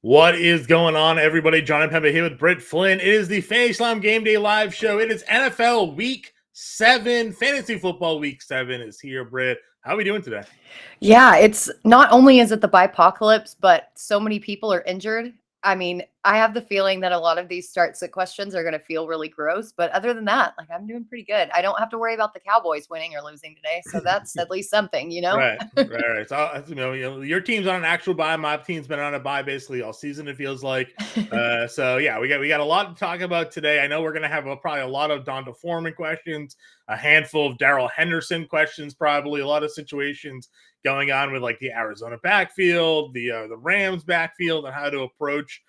What is going on, everybody? John Impemba here with Britt, Flinn. It is the Fantasy Slam Game Day Live Show. It is NFL Week 7. Fantasy Football Week 7 is here, Britt. How are we doing today? Yeah, it's not only is it the bipocalypse, but so many people are injured. I mean, I have the feeling that a lot of these start sit questions are going to feel really gross, but other than that, like I'm doing pretty good. I don't have to worry about the Cowboys winning or losing today, so that's at least something, you know? Right. So, your team's on an actual bye. My team's been on a bye basically all season. It feels like. So yeah, we got a lot to talk about today. I know we're gonna have probably a lot of Donta Foreman questions, a handful of Darrell Henderson questions, probably a lot of situations going on with like the Arizona backfield, the Rams backfield, and how to approach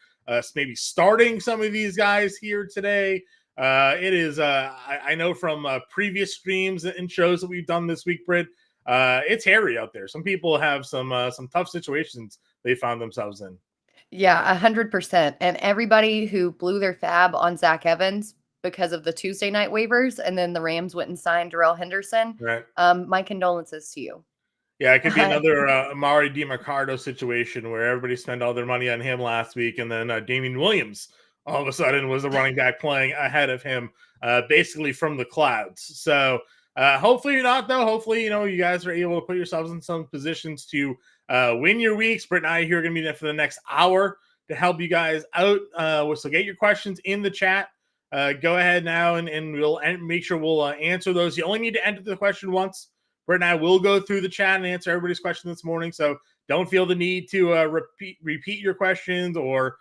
maybe starting some of these guys here today. It is I know from previous streams and shows that we've done this week, Britt. It's hairy out there. Some people have some tough situations they found themselves in. Yeah, 100%. And everybody who blew their fab on Zach Evans because of the Tuesday night waivers, and then the Rams went and signed Darrell Henderson. Right. My condolences to you. Yeah, it could be another Amari DiMercardo situation where everybody spent all their money on him last week, and then Damian Williams all of a sudden was the running back playing ahead of him, basically from the clouds. So hopefully you're not, though. Hopefully, you guys are able to put yourselves in some positions to win your weeks. Britt and I here are going to be there for the next hour to help you guys out. So get your questions in the chat. Go ahead now, and we'll make sure we'll answer those. You only need to enter the question once. Britt and I will go through the chat and answer everybody's question this morning. So don't feel the need to repeat your questions or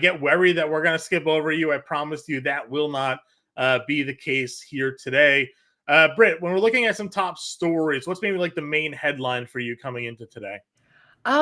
get worried that we're going to skip over you. I promise you that will not be the case here today. Britt, when we're looking at some top stories, what's maybe like the main headline for you coming into today?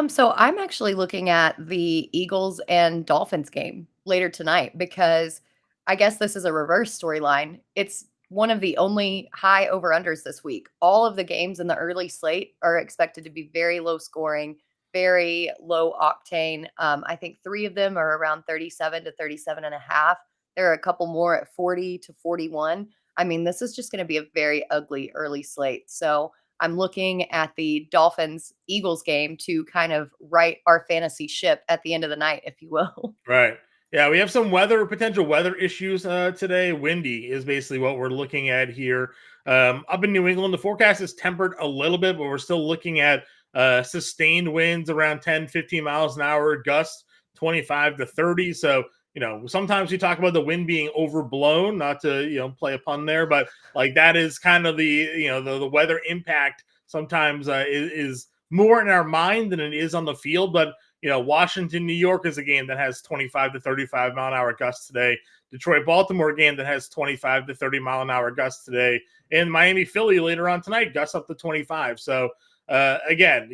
So I'm actually looking at the Eagles and Dolphins game later tonight because I guess this is a reverse storyline. It's one of the only high over-unders this week. All of the games in the early slate are expected to be very low scoring, very low octane. I think 3 of them are around 37 to 37 and a half. There are a couple more at 40 to 41. I mean, this is just going to be a very ugly early slate. So I'm looking at the Dolphins Eagles game to kind of right our fantasy ship at the end of the night, if you will. Right. Yeah, we have some potential weather issues today. Windy is basically what we're looking at here. Up in New England, the forecast is tempered a little bit, but we're still looking at sustained winds around 10, 15 miles an hour, gusts 25 to 30. So, sometimes we talk about the wind being overblown, not to, play a pun there, but like that is kind of the weather impact sometimes is more in our mind than it is on the field. But Washington, New York is a game that has 25 to 35 mile an hour gusts today. Detroit, Baltimore game that has 25 to 30 mile an hour gusts today. And Miami, Philly later on tonight, gusts up to 25. So again,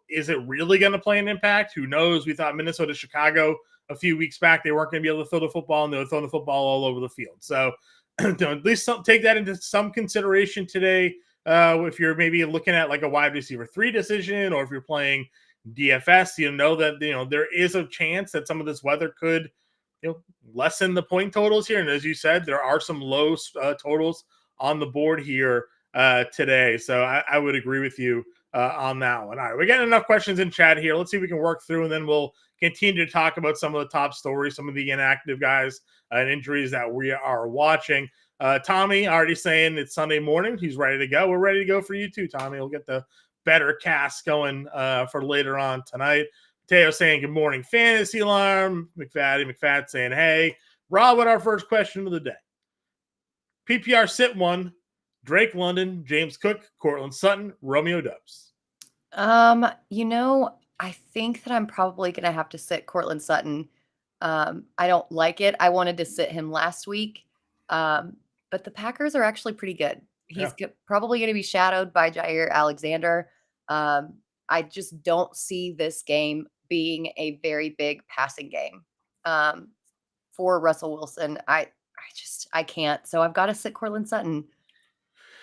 is it really going to play an impact? Who knows? We thought Minnesota, Chicago a few weeks back, they weren't going to be able to throw the football, and they were throwing the football all over the field. So at least take that into some consideration today. If you're maybe looking at like a wide receiver 3 decision, or if you're playing DFS, that there is a chance that some of this weather could lessen the point totals here. And as you said, there are some low totals on the board here today. So I would agree with you on that one. All right, we're getting enough questions in chat here. Let's see if we can work through, and then we'll continue to talk about some of the top stories, some of the inactive guys and injuries that we are watching. Tommy already saying it's Sunday morning. He's ready to go. We're ready to go for you too, Tommy. We'll get the better cast going for later on tonight. Mateo saying good morning, fantasy alarm. McFat saying, hey, Rob, with our first question of the day. PPR sit one, Drake London, James Cook, Cortland Sutton, Romeo Doubs. I think that I'm probably going to have to sit Cortland Sutton. I don't like it. I wanted to sit him last week, but the Packers are actually pretty good. He's probably going to be shadowed by Jair Alexander. I just don't see this game being a very big passing game for Russell Wilson. I can't. So I've got to sit Cortland Sutton.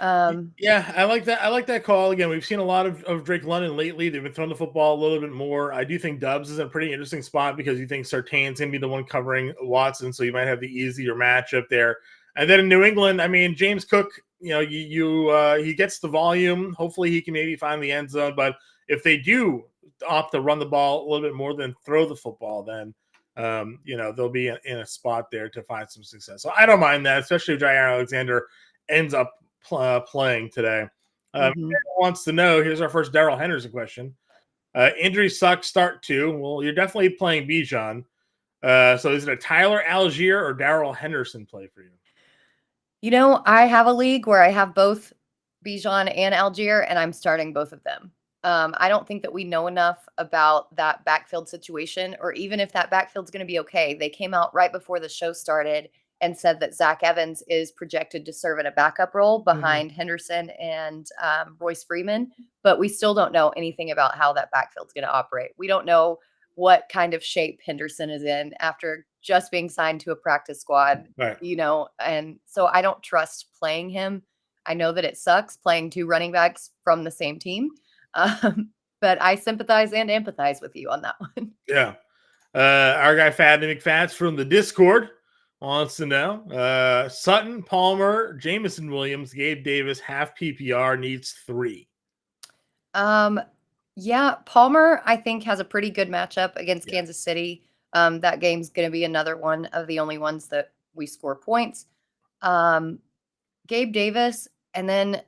Yeah, I like that. I like that call. Again, we've seen a lot of Drake London lately. They've been throwing the football a little bit more. I do think Doubs is a pretty interesting spot because you think Surtain's going to be the one covering Watson, so you might have the easier matchup there. And then in New England, I mean, James Cook, he gets the volume. Hopefully he can maybe find the end zone. But if they do opt to run the ball a little bit more than throw the football, then they'll be in a spot there to find some success. So I don't mind that, especially if Jair Alexander ends up playing today. Wants to know, here's our first Darrell Henderson question. Injury sucks, start 2. Well, you're definitely playing Bijan. So is it a Tyler Algier or Darrell Henderson play for you? I have a league where I have both Bijan and Algier, and I'm starting both of them. I don't think that we know enough about that backfield situation, or even if that backfield's going to be okay. They came out right before the show started and said that Zach Evans is projected to serve in a backup role behind Henderson and Royce Freeman, but we still don't know anything about how that backfield's going to operate. We don't know what kind of shape Henderson is in after just being signed to a practice squad, right. And so I don't trust playing him. I know that it sucks playing 2 running backs from the same team. But I sympathize and empathize with you on that one. Yeah. Our guy Fatty McFats from the Discord wants to know. Sutton, Palmer, Jameson Williams, Gabe Davis, half PPR, needs 3. Yeah, Palmer, I think, has a pretty good matchup against Kansas City. That game's going to be another one of the only ones that we score points. Gabe Davis, and then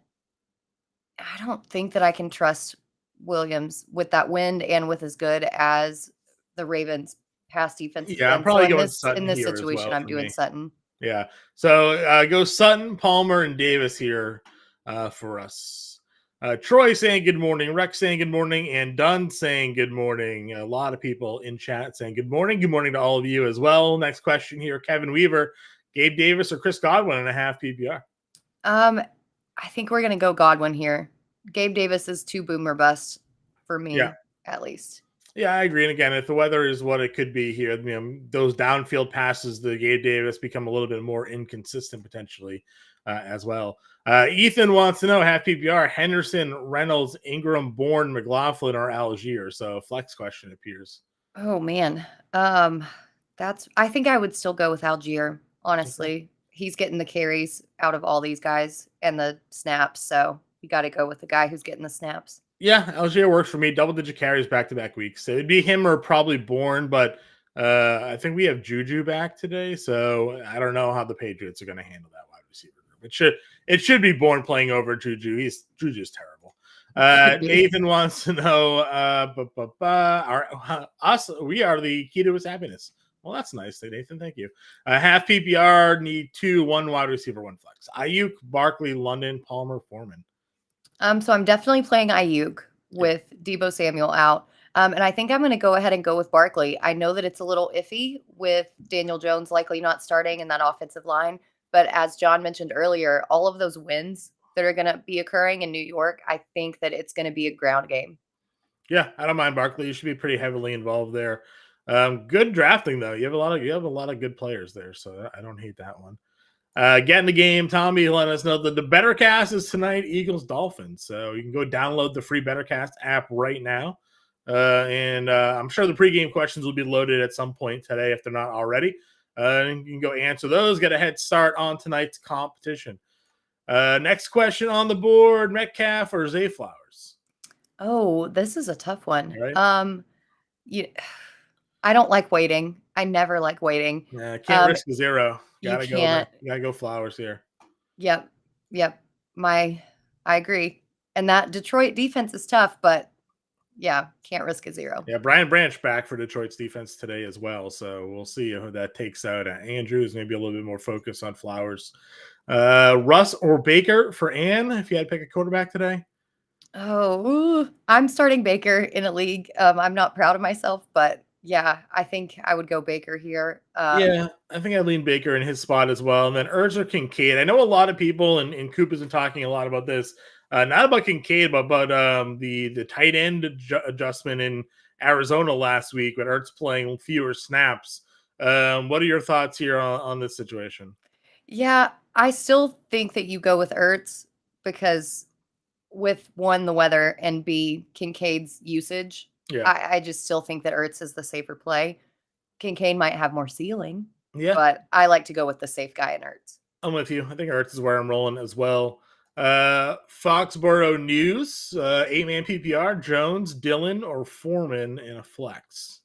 I don't think that I can trust Williams with that wind and with as good as the Ravens pass defense. Yeah, I'm probably going Sutton in this situation. I'm doing Sutton. Yeah, so go Sutton, Palmer, and Davis here for us. Troy saying good morning, Rex saying good morning, and Dunn saying good morning. A lot of people in chat saying good morning. Good morning to all of you as well. Next question here, Kevin Weaver, Gabe Davis or Chris Godwin and a half PPR? I think we're going to go Godwin here. Gabe Davis is too boomer bust for me, at least. Yeah, I agree. And again, if the weather is what it could be here, those downfield passes, the Gabe Davis become a little bit more inconsistent potentially as well. Ethan wants to know, half PPR, Henderson, Reynolds, Ingram, Bourne, McLaughlin, or Algier. So flex question appears. Oh, man. I think I would still go with Algier, honestly. Okay. He's getting the carries out of all these guys and the snaps. So you got to go with the guy who's getting the snaps. Yeah, Algier works for me. Double-digit carries back-to-back weeks. So it'd be him or probably Bourne, but I think we have Juju back today, so I don't know how the Patriots are going to handle that wide receiver group. It should be Bourne playing over Juju. Juju's terrible. Nathan wants to know, we are the key to his happiness. Well, that's nice, Nathan. Thank you. Half PPR, need 2, 1 wide receiver, 1 flex. Ayuk, Barkley, London, Palmer, Foreman. So I'm definitely playing Ayuk with Deebo Samuel out. And I think I'm going to go ahead and go with Barkley. I know that it's a little iffy with Daniel Jones likely not starting in that offensive line. But as John mentioned earlier, all of those wins that are going to be occurring in New York, I think that it's going to be a ground game. Yeah, I don't mind Barkley. You should be pretty heavily involved there. Good drafting, though. You have a lot of good players there, so I don't hate that one. Get in the game, Tommy. Let us know that the Better Cast is tonight, Eagles Dolphins. So you can go download the free Better Cast app right now. And I'm sure the pregame questions will be loaded at some point today if they're not already. And you can go answer those, get a head start on tonight's competition. Next question on the board, Metcalf or Zay Flowers? Oh, this is a tough one. Right? I don't like waiting. I never like waiting. Can't risk a 0. Gotta go Flowers here. Yep. I agree. And that Detroit defense is tough, but yeah, can't risk a 0. Yeah, Brian Branch back for Detroit's defense today as well. So we'll see who that takes out. Andrews, maybe a little bit more focus on Flowers. Russ or Baker for Ann, if you had to pick a quarterback today? Oh, I'm starting Baker in a league. I'm not proud of myself, but yeah, I think I would go Baker here. Yeah, I think I'd lean Baker in his spot as well. And then Ertz or Kincaid. I know a lot of people, and Coop has been talking a lot about this, not about Kincaid, but about the tight end adjustment in Arizona last week with Ertz playing fewer snaps. What are your thoughts here on this situation? Yeah, I still think that you go with Ertz because with one, the weather, and B, Kincaid's usage. Yeah. I just still think that Ertz is the safer play. Kincaid might have more ceiling, but I like to go with the safe guy in Ertz. I'm with you. I think Ertz is where I'm rolling as well. Foxborough News, 8-man PPR, Jones, Dillon, or Foreman in a flex.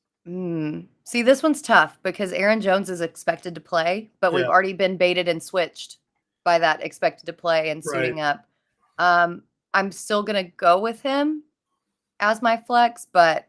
See, this one's tough because Aaron Jones is expected to play, but we've Yeah, already been baited and switched by that expected to play and right. suiting up. I'm still going to go with him as my flex, but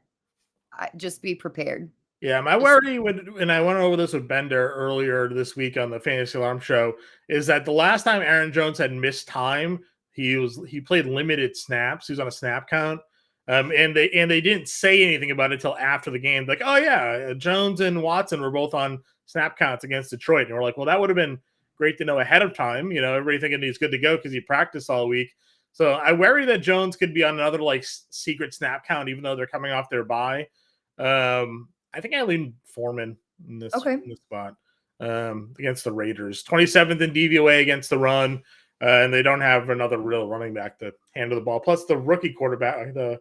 just be prepared. Yeah, my worry and I went over this with Bender earlier this week on the Fantasy Alarm Show, is that the last time Aaron Jones had missed time, he played limited snaps. He was on a snap count, and they didn't say anything about it until after the game. Like, oh yeah, Jones and Watson were both on snap counts against Detroit, and we're like, well, that would have been great to know ahead of time. Everybody thinking he's good to go because he practiced all week. So I worry that Jones could be on another like secret snap count, even though they're coming off their bye. I think I lean Foreman in this spot against the Raiders. 27th in DVOA against the run, and they don't have another real running back to handle the ball. Plus the rookie quarterback there,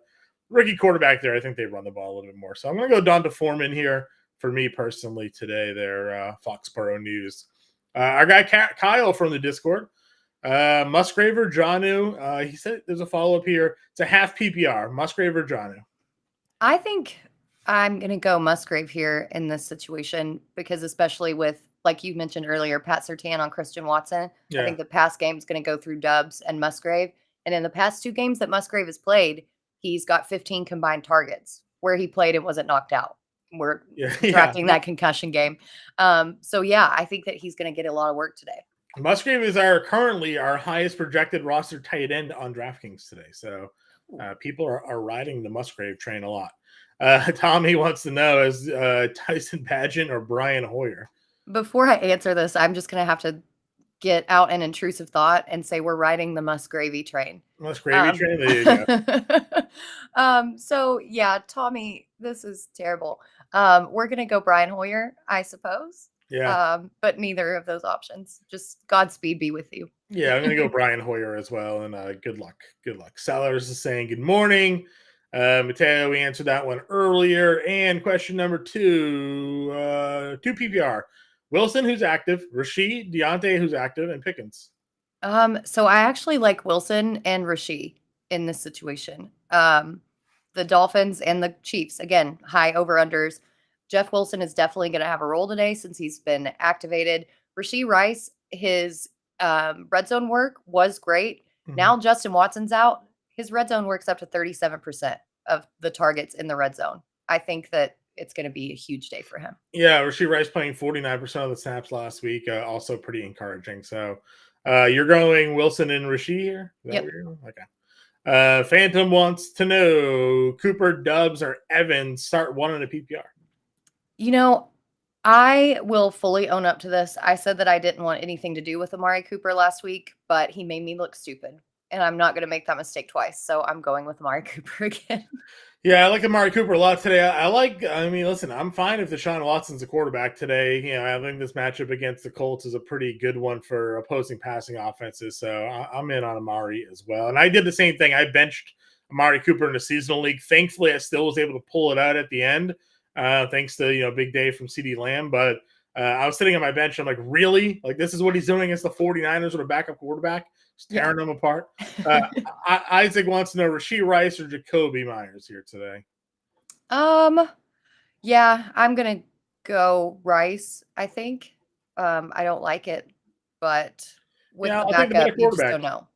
I think they run the ball a little bit more. So I'm going to go down to Foreman here for me personally today. Their Foxborough News. Our guy Kyle from the Discord. Musgrave or Jonnu. He said there's a follow-up here. It's a half PPR. Musgrave or Jonnu. I think I'm going to go Musgrave here in this situation because especially with, like you mentioned earlier, Pat Surtain on Christian Watson, I think the pass game is going to go through Dubs and Musgrave. And in the past 2 games that Musgrave has played, he's got 15 combined targets. Where he played, it wasn't knocked out. We're subtracting that concussion game. So, yeah, I think that he's going to get a lot of work today. Musgrave is currently our highest projected roster tight end on DraftKings today. So people are riding the Musgrave train a lot. Tommy wants to know, is Tyson Bagent or Brian Hoyer? Before I answer this, I'm just going to have to get out an intrusive thought and say we're riding the Musgravy train. Musgravy train? There you go. So, yeah, Tommy, this is terrible. We're going to go Brian Hoyer, I suppose. Yeah. But neither of those options. Just Godspeed be with you. Yeah, I'm going to go Brian Hoyer as well. And good luck. Good luck. Sellers is saying good morning. Mateo, we answered that one earlier. And question number 2, 2 PPR. Wilson, who's active, Rashid, Deontay, who's active, and Pickens. So I actually like Wilson and Rashid in this situation. The Dolphins and the Chiefs, again, high over-unders. Jeff Wilson is definitely going to have a role today since he's been activated. Rashid Rice, his red zone work was great. Mm-hmm. Now Justin Watson's out. His red zone works up to 37% of the targets in the red zone. I think that it's going to be a huge day for him. Yeah, Rashid Rice playing 49% of the snaps last week. Also pretty encouraging. So you're going Wilson and Rashid here? Yep. Okay. Phantom wants to know, Cooper, Dubs, or Evans start one in a PPR? I will fully own up to this. I said that I didn't want anything to do with Amari Cooper last week, but he made me look stupid. And I'm not going to make that mistake twice. So I'm going with Amari Cooper again. Yeah, I like Amari Cooper a lot today. Listen, I'm fine if Deshaun Watson's a quarterback today. I think this matchup against the Colts is a pretty good one for opposing passing offenses. So I'm in on Amari as well. And I did the same thing. I benched Amari Cooper in a seasonal league. Thankfully, I still was able to pull it out at the end, thanks to, big day from CeeDee Lamb. But I was sitting on my bench. I'm like, really? Like, this is what he's doing against the 49ers with a backup quarterback? Just tearing them apart. Isaac wants to know, Rashid Rice or Jacoby Myers here today? Yeah, I'm gonna go Rice. I think. I don't like it, but with the backup, you just don't know.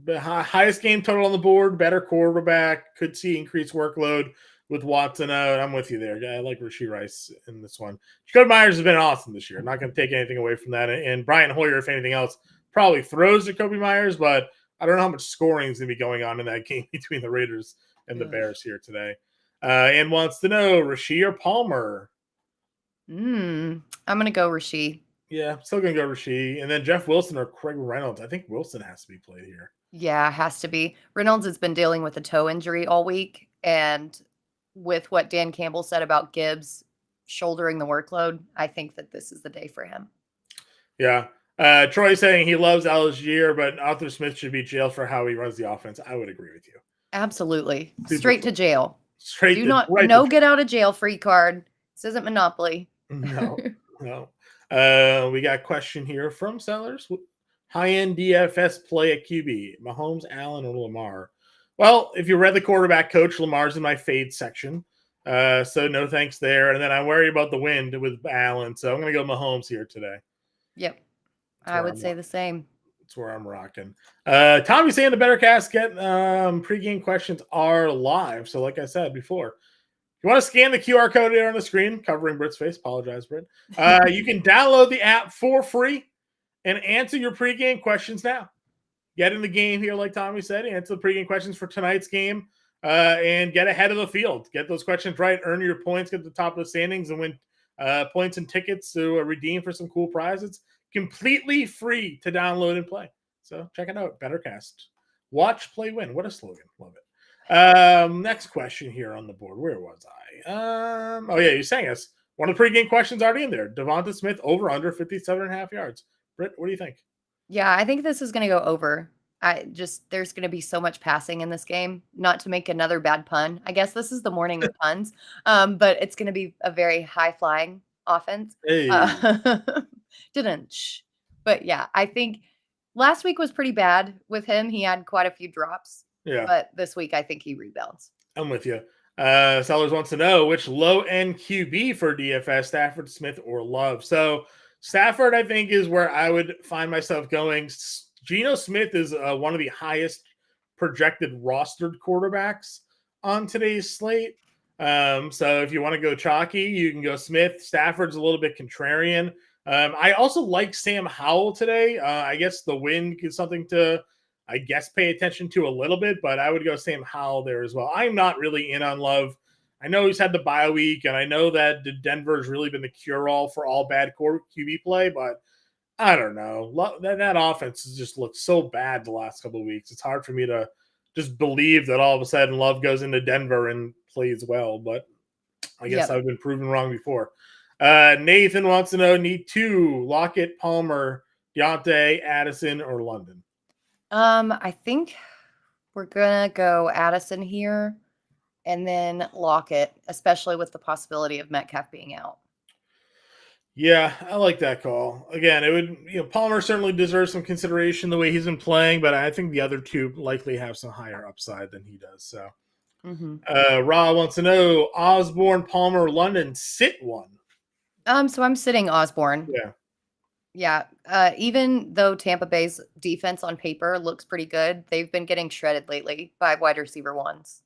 The highest game total on the board, better quarterback, could see increased workload with Watson out. I'm with you there. I like Rashid Rice in this one. Jacoby Myers has been awesome this year. I'm not going to take anything away from that. And Brian Hoyer, if anything else, probably throws Jacoby Myers, but I don't know how much scoring is going to be going on in that game between the Raiders and the Bears here today. And wants to know, Rashid or Palmer? I'm going to go Rashid. Yeah, still going to go Rashid. And then Jeff Wilson or Craig Reynolds. I think Wilson has to be played here. Yeah, has to be. Reynolds has been dealing with a toe injury all week. And with what Dan Campbell said about Gibbs shouldering the workload, I think that this is the day for him. Yeah. Troy saying he loves Algier, but Arthur Smith should be jailed for how he runs the offense. I would agree with you. Absolutely. Straight to jail. No get out of jail free card. This isn't Monopoly. No. We got a question here from Sellers. High-end DFS play at QB. Mahomes, Allen, or Lamar? Well, if you read the quarterback coach, Lamar's in my fade section. So no thanks there. And then I worry about the wind with Allen. So I'm going to go Mahomes here today. Yep. I would say the same. That's where I'm rocking. Tommy saying the better cast get pregame questions are live. So like I said before, you want to scan the QR code here on the screen, covering Britt's face. Apologize, Britt. You can download the app for free and answer your pregame questions now. Get in the game here, like Tommy said. Answer the pregame questions for tonight's game and get ahead of the field. Get those questions right. Earn your points. Get to the top of the standings and win points and tickets to redeem for some cool prizes. Completely free to download and play. So check it out. Bettercast. Watch, play, win. What a slogan. Love it. Next question here on the board. Where was I? Oh, yeah, you're saying us. One of the pregame questions already in there. Devonta Smith over under 57.5 yards. Britt, what do you think? Yeah, I think this is going to go over. There's going to be so much passing in this game. Not to make another bad pun. I guess this is the morning of puns. But it's going to be a very high flying offense. Hey. But yeah, I think last week was pretty bad with him. He had quite a few drops. Yeah. But this week, I think he rebounds. I'm with you. Sellers wants to know which low-end QB for DFS, Stafford, Smith, or Love. So Stafford, I think, is where I would find myself going. Geno Smith is one of the highest projected rostered quarterbacks on today's slate. So if you want to go chalky, you can go Smith. Stafford's a little bit contrarian. I also like Sam Howell today. I guess the wind is something to, pay attention to a little bit, but I would go Sam Howell there as well. I'm not really in on Love. I know he's had the bye week, and I know that Denver's really been the cure-all for all bad QB play, but I don't know. That offense has just looked so bad the last couple of weeks. It's hard for me to just believe that all of a sudden Love goes into Denver and plays well, but I guess I've been proven wrong before. Nathan wants to know, need two, Lockett, Palmer, Deontay, Addison, or London? I think we're going to go Addison here and then Lockett, especially with the possibility of Metcalf being out. Yeah, I like that call. Again, it would, Palmer certainly deserves some consideration the way he's been playing, but I think the other two likely have some higher upside than he does. So, Ra wants to know, Osborne, Palmer, London, sit one. So I'm sitting Osborne. Yeah. Even though Tampa Bay's defense on paper looks pretty good, they've been getting shredded lately by wide receiver ones,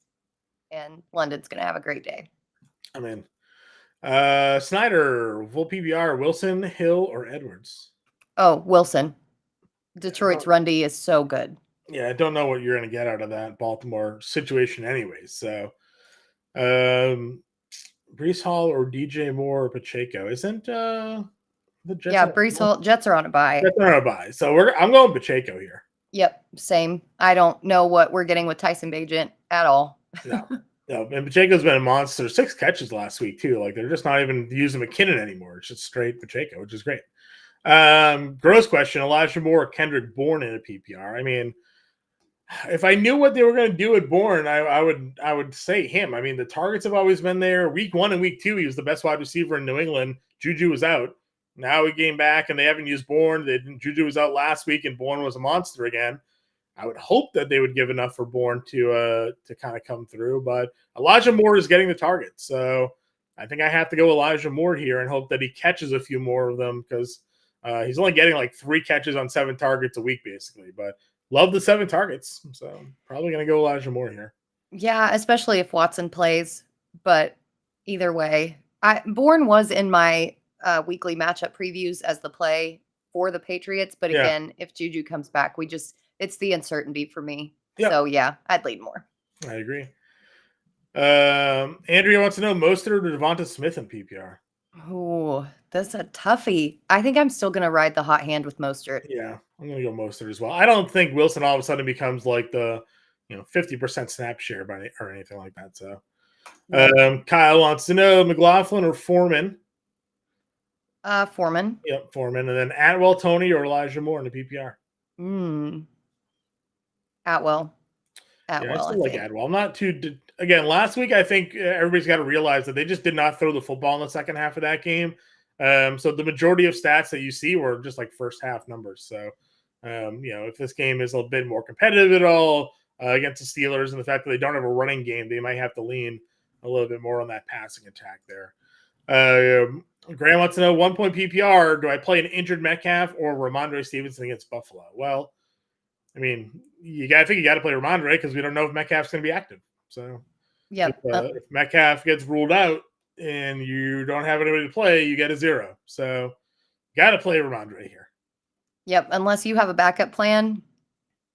and London's going to have a great day. I'm in. Snyder, full PBR, Wilson, Hill, or Edwards? Oh, Wilson. Detroit's run D is so good. Yeah, I don't know what you're going to get out of that Baltimore situation anyways. So, Brees Hall or DJ Moore or Pacheco? Isn't the Jets? Brees Hall. Jets are on a bye. Jets are on a bye. So I'm going Pacheco here. Yep, same. I don't know what we're getting with Tyson Bagent at all. No, and Pacheco's been a monster. 6 catches last week, too. Like, they're just not even using McKinnon anymore. It's just straight Pacheco, which is great. Gross question, Elijah Moore or Kendrick Bourne in a PPR? I mean, if I knew what they were going to do at Bourne, I would say him. I mean, the targets have always been there. Week 1 and week 2, he was the best wide receiver in New England. Juju was out. Now he came back, and they haven't used Bourne. Juju was out last week, and Bourne was a monster again. I would hope that they would give enough for Bourne to kind of come through, but Elijah Moore is getting the target. So I think I have to go Elijah Moore here and hope that he catches a few more of them because he's only getting like 3 catches on 7 targets a week, basically. But love the 7 targets. So probably going to go Elijah Moore here. Yeah, especially if Watson plays. But either way, Bourne was in my weekly matchup previews as the play for the Patriots. But again, if Juju comes back, it's the uncertainty for me. Yep. So, I'd lean Moore. I agree. Andrea wants to know Mostert or Devonta Smith in PPR. Oh, that's a toughie. I think I'm still going to ride the hot hand with Mostert. Yeah, I'm going to go Mostert as well. I don't think Wilson all of a sudden becomes like the 50% snap share or anything like that. So, Kyle wants to know McLaughlin or Foreman. Foreman. Yep, Foreman. And then Atwell, Tony, or Elijah Moore in the PPR. Atwell. I still like Atwell. I'm not too. Again, last week I think everybody's got to realize that they just did not throw the football in the second half of that game. So the majority of stats that you see were just like first half numbers. So, if this game is a bit more competitive at all against the Steelers and the fact that they don't have a running game, they might have to lean a little bit more on that passing attack there. Graham wants to know 1 point PPR. Do I play an injured Metcalf or Ramondre Stevenson against Buffalo? Well, I mean, I think you got to play Ramondre because we don't know if Metcalf's going to be active. So, if Metcalf gets ruled out and you don't have anybody to play, you get a 0. So, got to play Ramondre here. Yep, unless you have a backup plan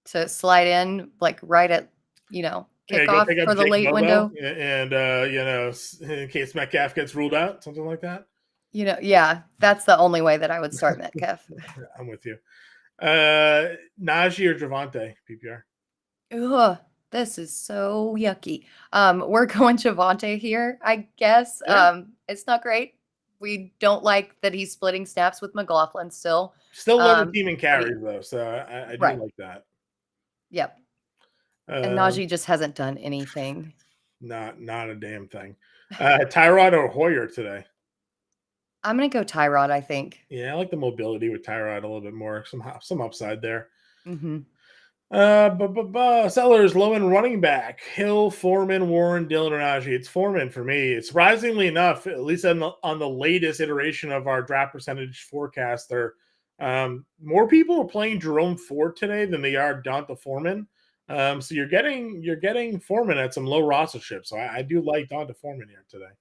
to slide in, like right at kickoff for the late window, and in case Metcalf gets ruled out, something like that. That's the only way that I would start Metcalf. I'm with you. Najee or Javonte PPR? Ugh, this is so yucky. We're going Javonte here, I guess. Yeah. It's not great. We don't like that he's splitting snaps with McLaughlin still. Still love the team in carries though, so I do like that. Yep. And Najee just hasn't done anything. Not a damn thing. Tyrod or Hoyer today? I'm going to go Tyrod, I think. Yeah, I like the mobility with Tyrod a little bit more. Some upside there. Mm-hmm. Sellers, low end running back. Hill, Foreman, Warren, Dillon, or Najee. It's Foreman for me. It's surprisingly enough, at least on the latest iteration of our draft percentage forecaster, more people are playing Jerome Ford today than they are Donta Foreman. So you're getting Foreman at some low rostership. So I do like Donta Foreman here today.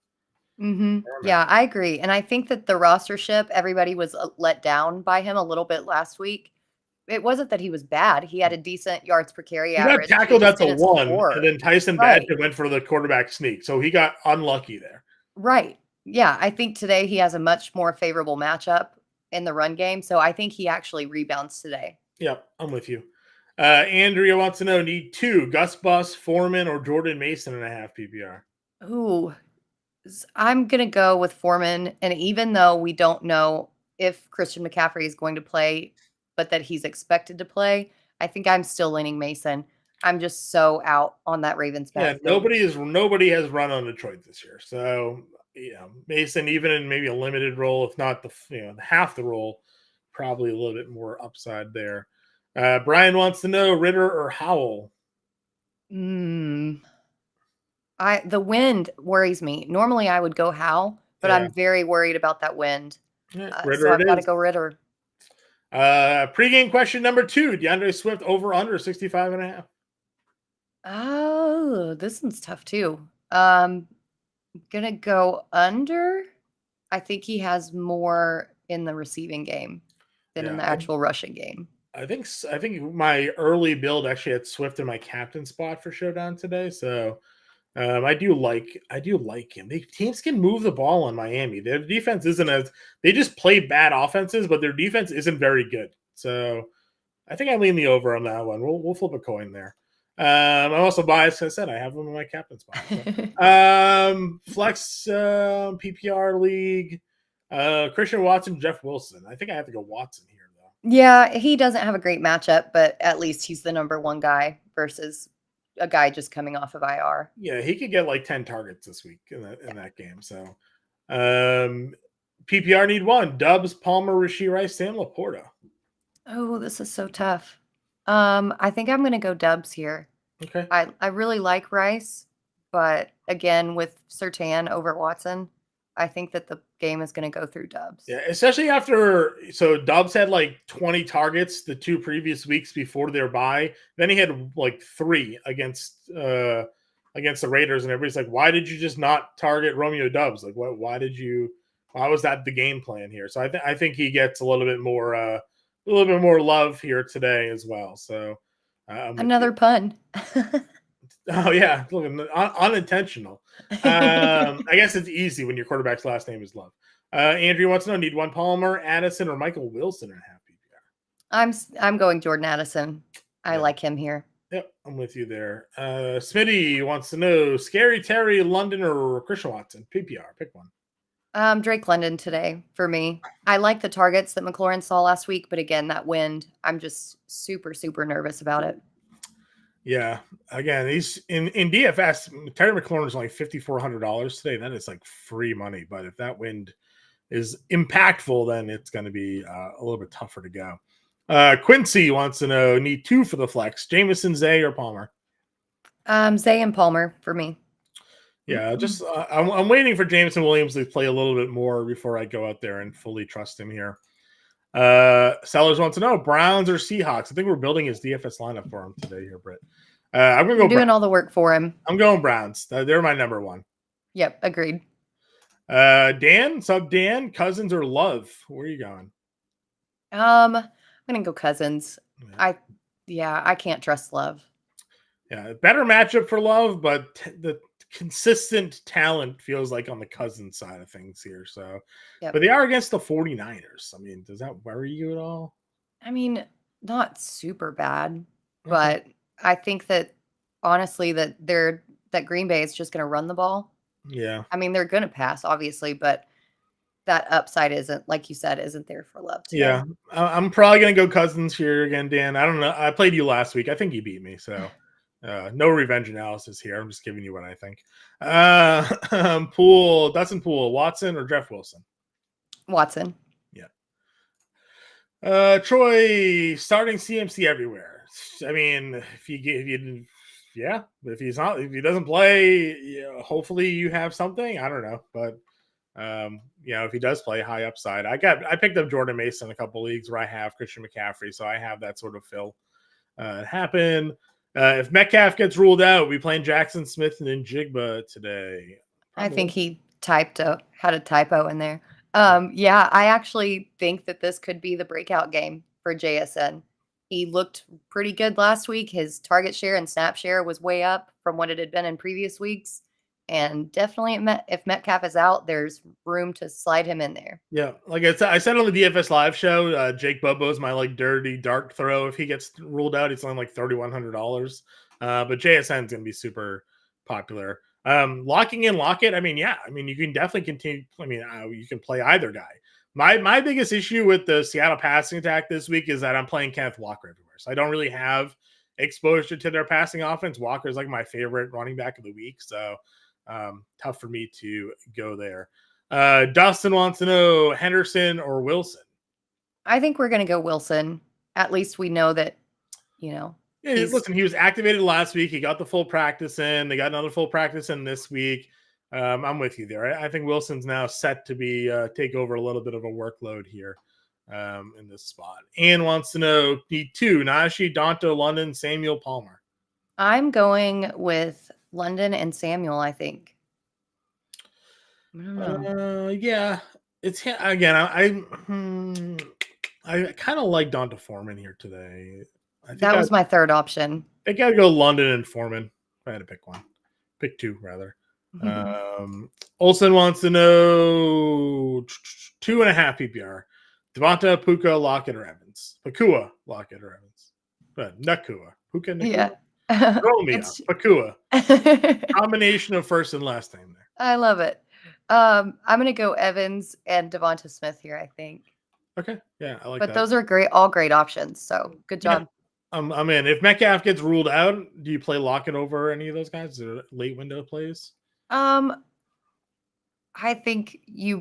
Mm-hmm. Yeah, I agree. And I think that the rostership, everybody was let down by him a little bit last week. It wasn't that he was bad. He had a decent yards per carry average. He got tackled at the 1, and then Tyson Badger went for the quarterback sneak. So he got unlucky there. Right. Yeah, I think today he has a much more favorable matchup in the run game. So I think he actually rebounds today. Yep, I'm with you. Andrea wants to know, need 2, Gus Bus, Foreman, or Jordan Mason and a half PPR? Ooh, I'm going to go with Foreman. And even though we don't know if Christian McCaffrey is going to play, but that he's expected to play, I think I'm still leaning Mason. I'm just so out on that Ravens backfield. Yeah, nobody has run on Detroit this year. So, Mason, even in maybe a limited role, if not half the role, probably a little bit more upside there. Brian wants to know Ritter or Howell. The wind worries me. Normally I would go Howell, but I'm very worried about that wind. So I've got to go Ritter. Pre-game question number 2, DeAndre Swift over under 65.5. Oh, this one's tough too. I'm going to go under. I think he has more in the receiving game than in the actual rushing game. I think my early build actually had Swift in my captain spot for Showdown today. So I do like him. Teams can move the ball on Miami. Their defense they just play bad offenses, but their defense isn't very good. So I think I lean the over on that one. We'll flip a coin there. I'm also biased. As I said, I have them in my captain spot. So. Flex PPR league. Christian Watson, Jeff Wilson. I think I have to go Watson here though. Yeah, he doesn't have a great matchup, but at least he's the number 1 guy versus a guy just coming off of IR. Yeah, he could get like 10 targets this week in that game. So PPR need 1. Dubs, Palmer, Rashee Rice, Sam Laporta. Oh, this is so tough. I think I'm going to go Dubs here. Okay. I really like Rice, but again, with Surtain over Watson, I think that the game is going to go through Dubs. Yeah, especially so Dubs had like 20 targets the 2 previous weeks before their bye. Then he had like 3 against the Raiders, and everybody's like, why did you just not target Romeo Dubs? Like, why was that the game plan here? So I think he gets a little bit more love here today as well. So another pun. Oh yeah, look, unintentional. I guess it's easy when your quarterback's last name is Love. Andrew wants to know: need 1 Palmer, Addison, or Michael Wilson in half PPR? I'm going Jordan Addison. I like him here. Yep, I'm with you there. Smitty wants to know: Scary Terry, London, or Christian Watson? PPR, pick one. Drake London today for me. I like the targets that McLaurin saw last week, but again, that wind, I'm just super, super nervous about it. Yeah, again, he's in DFS. Terry McLaurin is only $5,400 today. That is like free money. But if that wind is impactful, then it's going to be a little bit tougher to go. Quincy wants to know: need 2 for the flex, Jameson, Zay, or Palmer? Zay and Palmer for me. Yeah, just I'm waiting for Jameson Williams to play a little bit more before I go out there and fully trust him here. Sellers wants to know Browns or Seahawks. I think we're building his DFS lineup for him today here, Britt. I'm gonna You're go doing Browns. all the work for him. I'm going Browns. They're my number one. Yep, agreed. Dan, sub Dan, Cousins or Love? Where are you going? I'm gonna go Cousins. Yeah. I can't trust Love. Yeah, better matchup for Love, but the consistent talent feels like on the Cousins side of things here. So, Yep. but they are against the 49ers. I mean, does that worry you at all? I mean, not super bad, Okay. but I think that honestly that Green Bay is just gonna run the ball. Yeah. I mean, they're gonna pass, obviously, but that upside isn't, like you said, isn't there for Love today. Yeah. I'm probably going to go Cousins here again, Dan. I don't know. I played you last week. I think you beat me. So no revenge analysis here. I'm just giving you what I think. Dustin Poole, Watson or Jeff Wilson? Watson. Yeah. Troy starting CMC everywhere. I mean, if he doesn't play, hopefully you have something. I don't know, but if he does play high upside, I picked up Jordan Mason in a couple leagues where I have Christian McCaffrey, so I have that sort of fill happen. If Metcalf gets ruled out, we playing Jackson Smith and Njigba today. I think he had a typo in there. Yeah, I actually think that this could be the breakout game for JSN. He looked pretty good last week. His target share and snap share was way up from what it had been in previous weeks. And definitely if Metcalf is out, there's room to slide him in there. Yeah, like I said on the DFS live show, Jake Bobo's my dirty dart throw. If he gets ruled out, it's only like $3,100. But JSN is going to be super popular. Locking in Lockett, I mean, you can definitely continue. I mean, you can play either guy. My biggest issue with the Seattle passing attack this week is that I'm playing Kenneth Walker everywhere. So I don't really have exposure to their passing offense. Walker is like my favorite running back of the week. So tough for me to go there. Dustin wants to know Henderson or Wilson. I think we're going to go Wilson. At least we know that, Yeah, listen, he was activated last week. He got the full practice in. They got another full practice in this week. I'm with you there. I think Wilson's now set to be take over a little bit of a workload here in this spot. Ann wants to know P2, Najee, Donta, London, Samuel, Palmer. I'm going with London and Samuel, I think. I don't know. Yeah, it's again. I kind of like Donta Foreman here today. That was my third option. I gotta go London and Foreman. If I had to pick one, pick two rather. Olsen wants to know 2.5 PPR. Devonta, Puka, Lockett, or Evans. Pakua, Lockett, or Evans. But Nakua. Puka, Nakua. Yeah. Throw me up. Pakua. Combination of first and last name there. I love it. I'm going to go Evans and Devonta Smith here, I think. Okay. Yeah, I like that. But those are all great options. So good job. Yeah. I'm in. If Metcalf gets ruled out, do you play Lockett over any of those guys? Is it late window plays? I think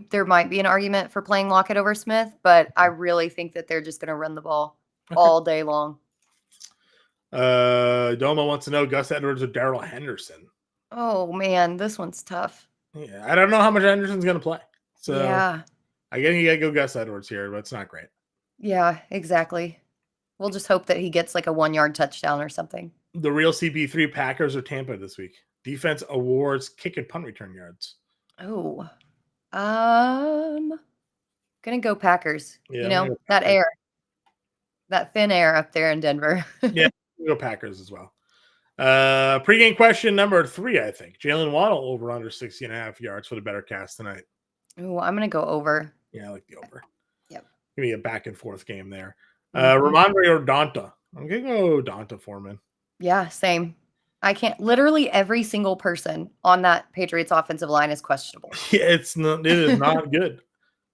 there might be an argument for playing Lockett over Smith, but I really think that they're just going to run the ball all day long. Doma wants to know Gus Edwards or Darrell Henderson. Oh man, this one's tough. Yeah, I don't know how much Henderson's going to play. So yeah, I guess you got to go Gus Edwards here, but it's not great. Yeah, exactly. We'll just hope that he gets like a 1-yard touchdown or something. The real CP3 Packers or Tampa this week. Defense awards, kick and punt return yards. Oh, gonna go Packers. Yeah, that air, that thin air up there in Denver. Yeah, we'll go Packers as well. Pre-game question number 3, I think. Jalen Waddle over under 60.5 yards for the better cast tonight. Oh, I'm gonna go over. Yeah, I like the over. Yep. Give me a back and forth game there. Ramondre or Donta? I'm gonna go Donta Foreman. Yeah, same. I can't. Literally every single person on that Patriots offensive line is questionable. Yeah, it is not good.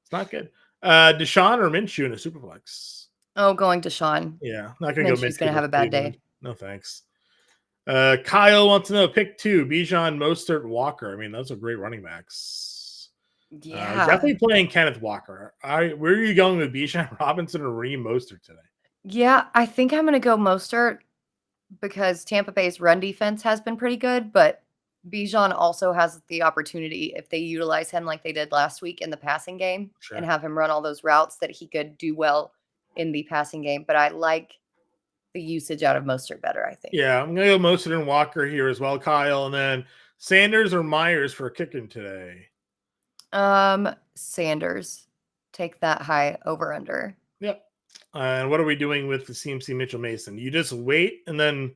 It's not good. Deshaun or Minshew in a superflex? Oh, going Deshaun. Yeah, not gonna go Minshew. He's gonna have a bad day. No thanks. Kyle wants to know pick 2: Bijan, Mostert, Walker. I mean, those are great running backs. Yeah, definitely playing Kenneth Walker. Where are you going with Bijan Robinson or Raheem Mostert today? Yeah, I think I'm gonna go Mostert because Tampa Bay's run defense has been pretty good, but Bijan also has the opportunity, if they utilize him like they did last week in the passing game and have him run all those routes, that he could do well in the passing game. But I like the usage out of Mostert better, I think. Yeah, I'm going to go Mostert and Walker here as well, Kyle. And then Sanders or Myers for kicking today? Sanders. Take that high over under. Yep. And what are we doing with the CMC Mitchell Mason? You just wait, and then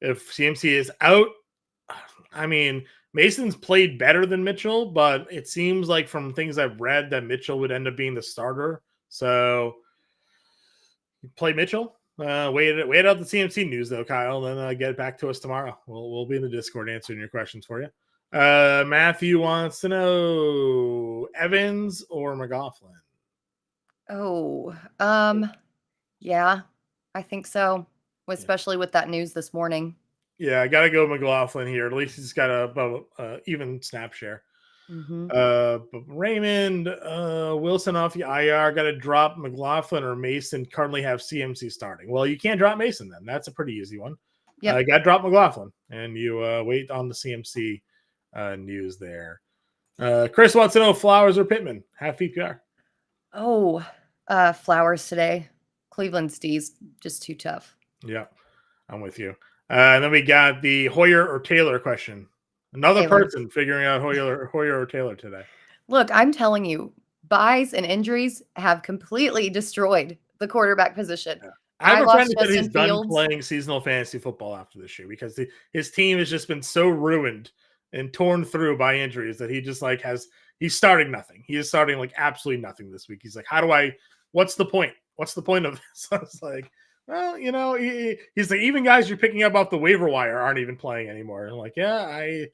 if CMC is out, I mean, Mason's played better than Mitchell, but it seems like from things I've read that Mitchell would end up being the starter. So you play Mitchell. Wait out the CMC news though, Kyle. Then get back to us tomorrow. We'll be in the Discord answering your questions for you. Matthew wants to know Evans or McLaughlin. Oh, yeah, I think so. Especially with that news this morning. Yeah, I gotta go McLaughlin here. At least he's got a even snap share. Mm-hmm. But Raymond Wilson off the IR. Got to drop McLaughlin or Mason. Currently have CMC starting. Well, you can't drop Mason then. That's a pretty easy one. Yeah, got to drop McLaughlin, and you wait on the CMC news there. Chris wants to know Flowers or Pittman. Half PPR. Oh, Flowers today. Cleveland's D's just too tough. Yeah, I'm with you. And then we got the Hoyer or Taylor question. Another Taylor. person figuring out Hoyer or Taylor today. Look, I'm telling you, buys and injuries have completely destroyed the quarterback position. Yeah. I have a friend that he's done Fields. playing seasonal fantasy football after this year because his team has just been so ruined and torn through by injuries that he just he's starting nothing. He is starting like absolutely nothing this week. He's like, what's the point? What's the point of this? I was like, well, he's like, even guys you're picking up off the waiver wire aren't even playing anymore. And I'm like, yeah, it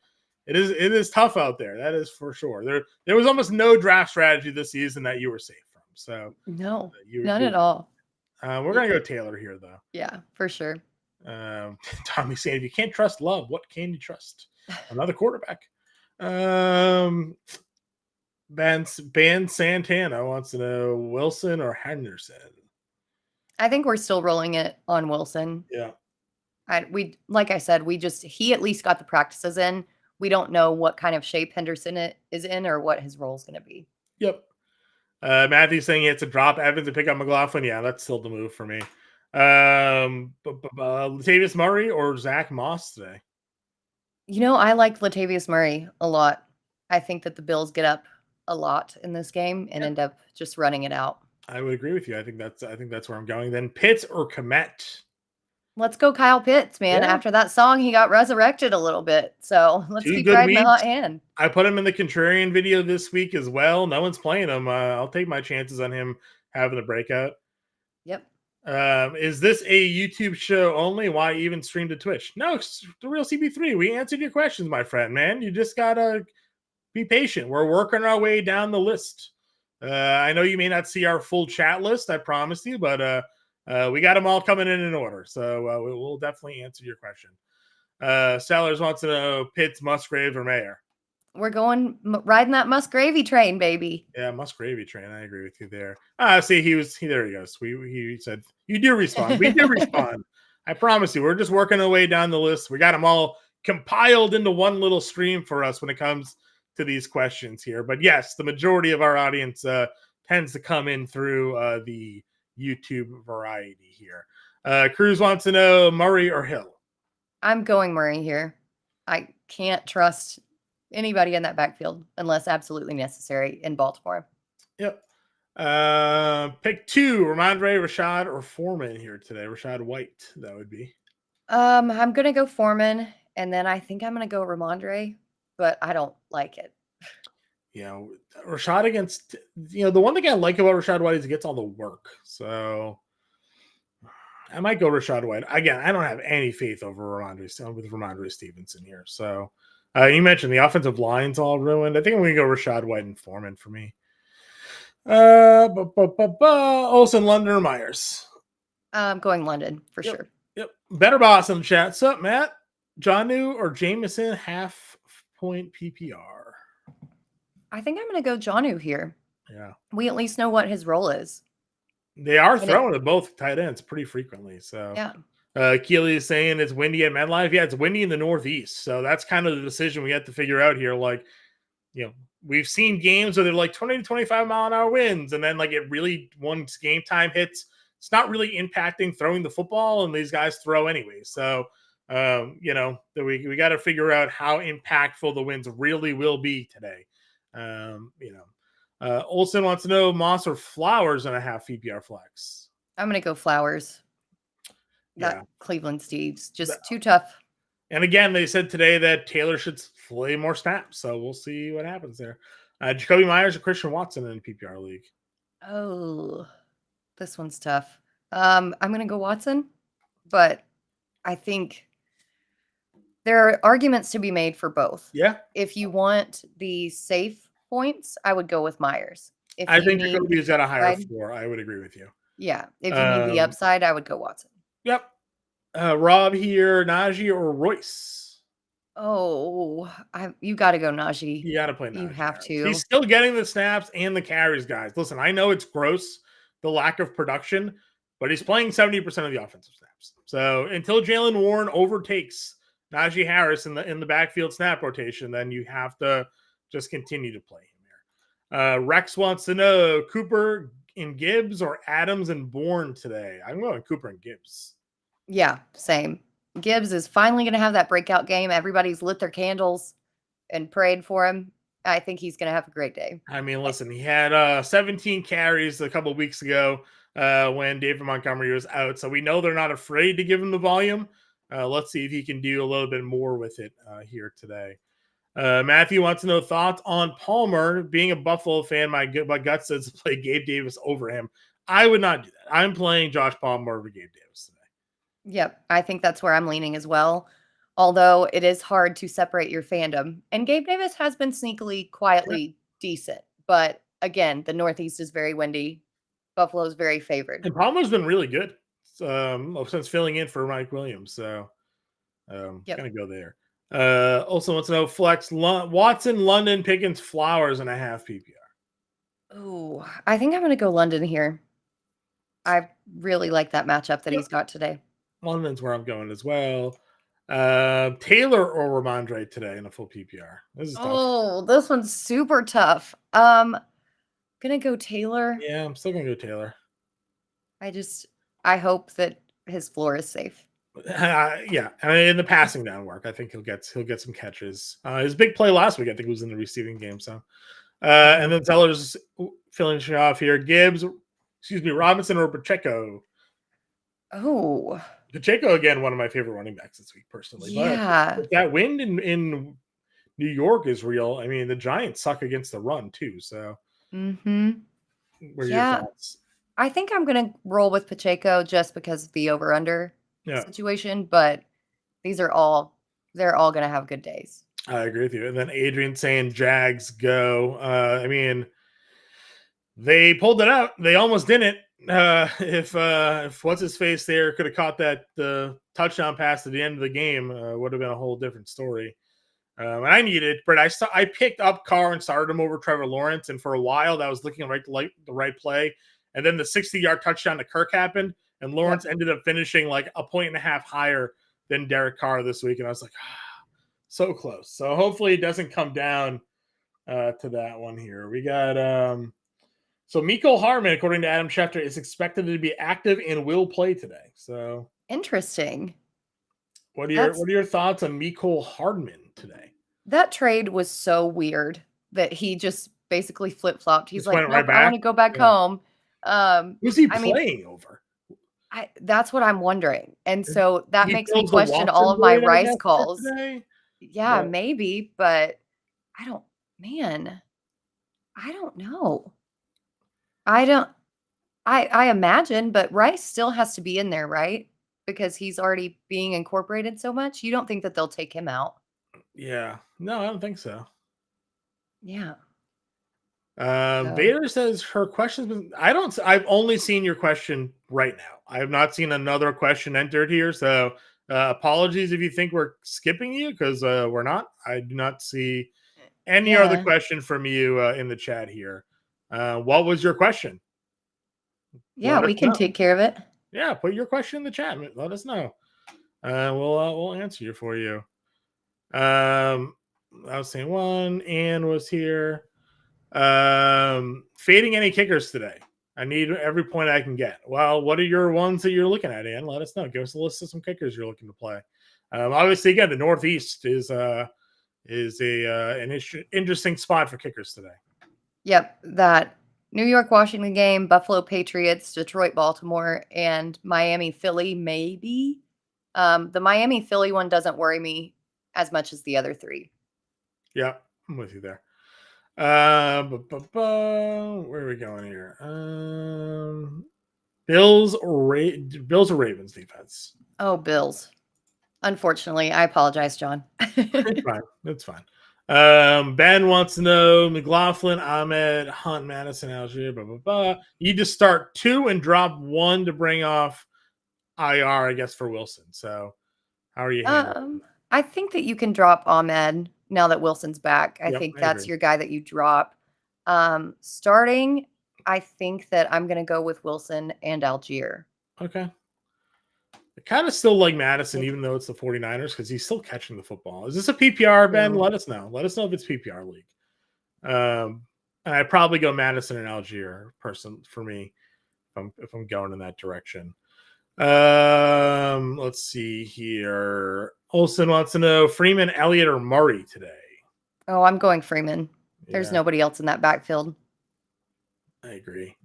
is tough out there. That is for sure. There was almost no draft strategy this season that you were safe from. So no, none at all. We're gonna go Taylor here, though. Yeah, for sure. Tommy saying, if you can't trust Love, what can you trust? Another quarterback. Ben Santana wants to know Wilson or Henderson. I think we're still rolling it on Wilson. Yeah. Like I said, he at least got the practices in. We don't know what kind of shape Henderson is in or what his role is going to be. Yep. Matthew's saying he had to drop Evans and pick up McLaughlin. Yeah, that's still the move for me. Latavius Murray or Zach Moss today? I like Latavius Murray a lot. I think that the Bills get up a lot in this game and end up just running it out. I would agree with you. I think that's where I'm going. Then Pitts or Komet? Let's go Kyle Pitts, man. Yeah. After that song, he got resurrected a little bit. So let's keep riding the hot hand. I put him in the contrarian video this week as well. No one's playing him. I'll take my chances on him having a breakout. Yep. Is this a YouTube show only? Why even stream to Twitch? No, it's the real CB3. We answered your questions, my friend, man. You just gotta be patient. We're working our way down the list. I know you may not see our full chat list, I promise you, but we got them all coming in order. So we'll definitely answer your question. Sellers wants to know Pitts, Musgrave, or Mayer. We're riding that Musgravy train, baby. Yeah, Musgravy train. I agree with you there. See, there he goes. He said, you do respond. We do respond. I promise you, we're just working our way down the list. We got them all compiled into one little stream for us when it comes to these questions here. But yes, the majority of our audience tends to come in through the YouTube variety here. Cruz wants to know Murray or Hill. I'm going Murray here. I can't trust anybody in that backfield unless absolutely necessary in Baltimore. Yep. Pick 2, Ramondre, Rashad, or Foreman here today. Rashad White, that would be. I'm gonna go Foreman, and then I think I'm gonna go Ramondre, but I don't like it. Rashad against, the one thing I like about Rashad White is he gets all the work. So I might go Rashad White. Again, I don't have any faith with Ramondre Stevenson here. So you mentioned the offensive line's all ruined. I think I'm going to go Rashad White and Foreman for me. Olsen, London, or Myers? I'm going London for sure. Yep. Better boss in the chat. What's up, Matt? Jonnu or Jameson, half point PPR? I think I'm going to go Jonnu here. Yeah. We at least know what his role is. They are throwing at both tight ends pretty frequently. So yeah. Keely is saying it's windy at MetLife. Yeah, it's windy in the Northeast. So that's kind of the decision we have to figure out here. Like, we've seen games where they're like 20 to 25 mile an hour winds. And then like it really, once game time hits, it's not really impacting throwing the football, and these guys throw anyway. So, we got to figure out how impactful the winds really will be today. Olson wants to know Moss or Flowers and a half PPR flex. I'm going to go Flowers. Yeah. Cleveland Steve's just too tough. And again, they said today that Taylor should play more snaps. So we'll see what happens there. Jacoby Myers or Christian Watson in a PPR league. Oh, this one's tough. I'm going to go Watson, but I think there are arguments to be made for both. Yeah. If you want the safe points, I would go with Myers. I think Jacoby's got a higher floor. I would agree with you. Yeah. If you need the upside, I would go Watson. Yep. Rob here, Najee or Royce? Oh, you got to go Najee. You got to play Najee. You have to. He's still getting the snaps and the carries, guys. Listen, I know it's gross, the lack of production, but he's playing 70% of the offensive snaps. So until Jalen Warren overtakes Najee Harris in the backfield snap rotation, then you have to just continue to play him here. Rex wants to know Cooper and Gibbs or Adams and Bourne today. I'm going Cooper and Gibbs. Yeah, same. Gibbs is finally going to have that breakout game. Everybody's lit their candles and prayed for him. I think he's going to have a great day. I mean, listen, he had 17 carries a couple of weeks ago when David Montgomery was out. So we know they're not afraid to give him the volume. Let's see if he can do a little bit more with it here today. Matthew wants to know thoughts on Palmer. Being a Buffalo fan, my gut says to play Gabe Davis over him. I would not do that. I'm playing Josh Palmer over Gabe Davis today. Yep, I think that's where I'm leaning as well. Although it is hard to separate your fandom. And Gabe Davis has been sneakily, quietly decent. But again, the Northeast is very windy. Buffalo's very favored. And Palmer's been really good since filling in for Mike Williams. So going to go there. Also wants to know flex Watson, London, Pickens, Flowers, and a half PPR. Oh, I think I'm going to go London here. I really like that matchup that he's got today. London's where I'm going as well. Taylor or Ramondre today in a full PPR. This is tough. This one's super tough. Gonna go Taylor. Yeah, I'm still gonna go Taylor. I hope that his floor is safe. Yeah, I mean, in the passing down work, I think he'll get some catches. His big play last week, I think, was in the receiving game. So, and then Zeller's finishing off here. Robinson or Pacheco. Oh, Pacheco again, one of my favorite running backs this week, personally. Yeah, but that wind in New York is real. I mean, the Giants suck against the run too. So, what are your thoughts? I think I'm gonna roll with Pacheco just because of the over/under situation. But they're all gonna have good days. I agree with you. And then Adrian saying Jags go. I mean, they pulled it out. They almost didn't. If what's his face there could have caught that touchdown pass at the end of the game, would have been a whole different story. And I needed it, but I picked up Carr and started him over Trevor Lawrence, and for a while that was looking like the right play. And then the 60-yard touchdown to Kirk happened, and Lawrence ended up finishing like a 1.5 higher than Derek Carr this week, and I was like, so close. So hopefully it doesn't come down to that one here. We got so Mecole Hardman, according to Adam Schefter, is expected to be active and will play today. So interesting. What are your thoughts on Mecole Hardman today? That trade was so weird that he just basically flip-flopped. He's like, nope, I want to go back home. Who's he playing over? That's what I'm wondering. And so that makes me question all of my Rice calls. Yeah, maybe, but I don't know. I imagine, but Rice still has to be in there, right? Because he's already being incorporated so much. You don't think that they'll take him out? Yeah. No, I don't think so. Yeah. Vader says her question's I've only seen your question right now. I have not seen another question entered here. So apologies if you think we're skipping you, because we're not. I do not see any other question from you in the chat here. What was your question? Yeah, we can take care of it. Yeah, put your question in the chat. Let us know. We'll answer you for you. I was saying one. Ann was here. Fading any kickers today. I need every point I can get. Well, what are your ones that you're looking at, Ann? Let us know. Give us a list of some kickers you're looking to play. Obviously, again, the Northeast is an interesting spot for kickers today. Yep, that New York, Washington game, Buffalo Patriots, Detroit, Baltimore, and Miami, Philly, maybe. The Miami, Philly one doesn't worry me as much as the other three. Yeah, I'm with you there. Where are we going here? Bills or Ravens defense? Oh, Bills. Unfortunately, I apologize, John. It's fine. It's fine. Ben wants to know McLaughlin, Ahmed, Hunt, Madison, Algier, blah, blah, blah. You just start 2 and drop 1 to bring off IR, I guess, for Wilson. So how are you handling I think that you can drop Ahmed now that Wilson's back. I think that's agree. your guy that you drop. Starting, I think that I'm going to go with Wilson and Algier. Okay. I kind of still like Madison, even though it's the 49ers, because he's still catching the football. Is this a PPR, Ben? No. Let us know. Let us know if it's PPR league. And I'd probably go Madison and Algier person for me if I'm going in that direction. Let's see here. Olson wants to know Freeman, Elliott, or Murray today. Oh, I'm going Freeman. There's nobody else in that backfield. I agree.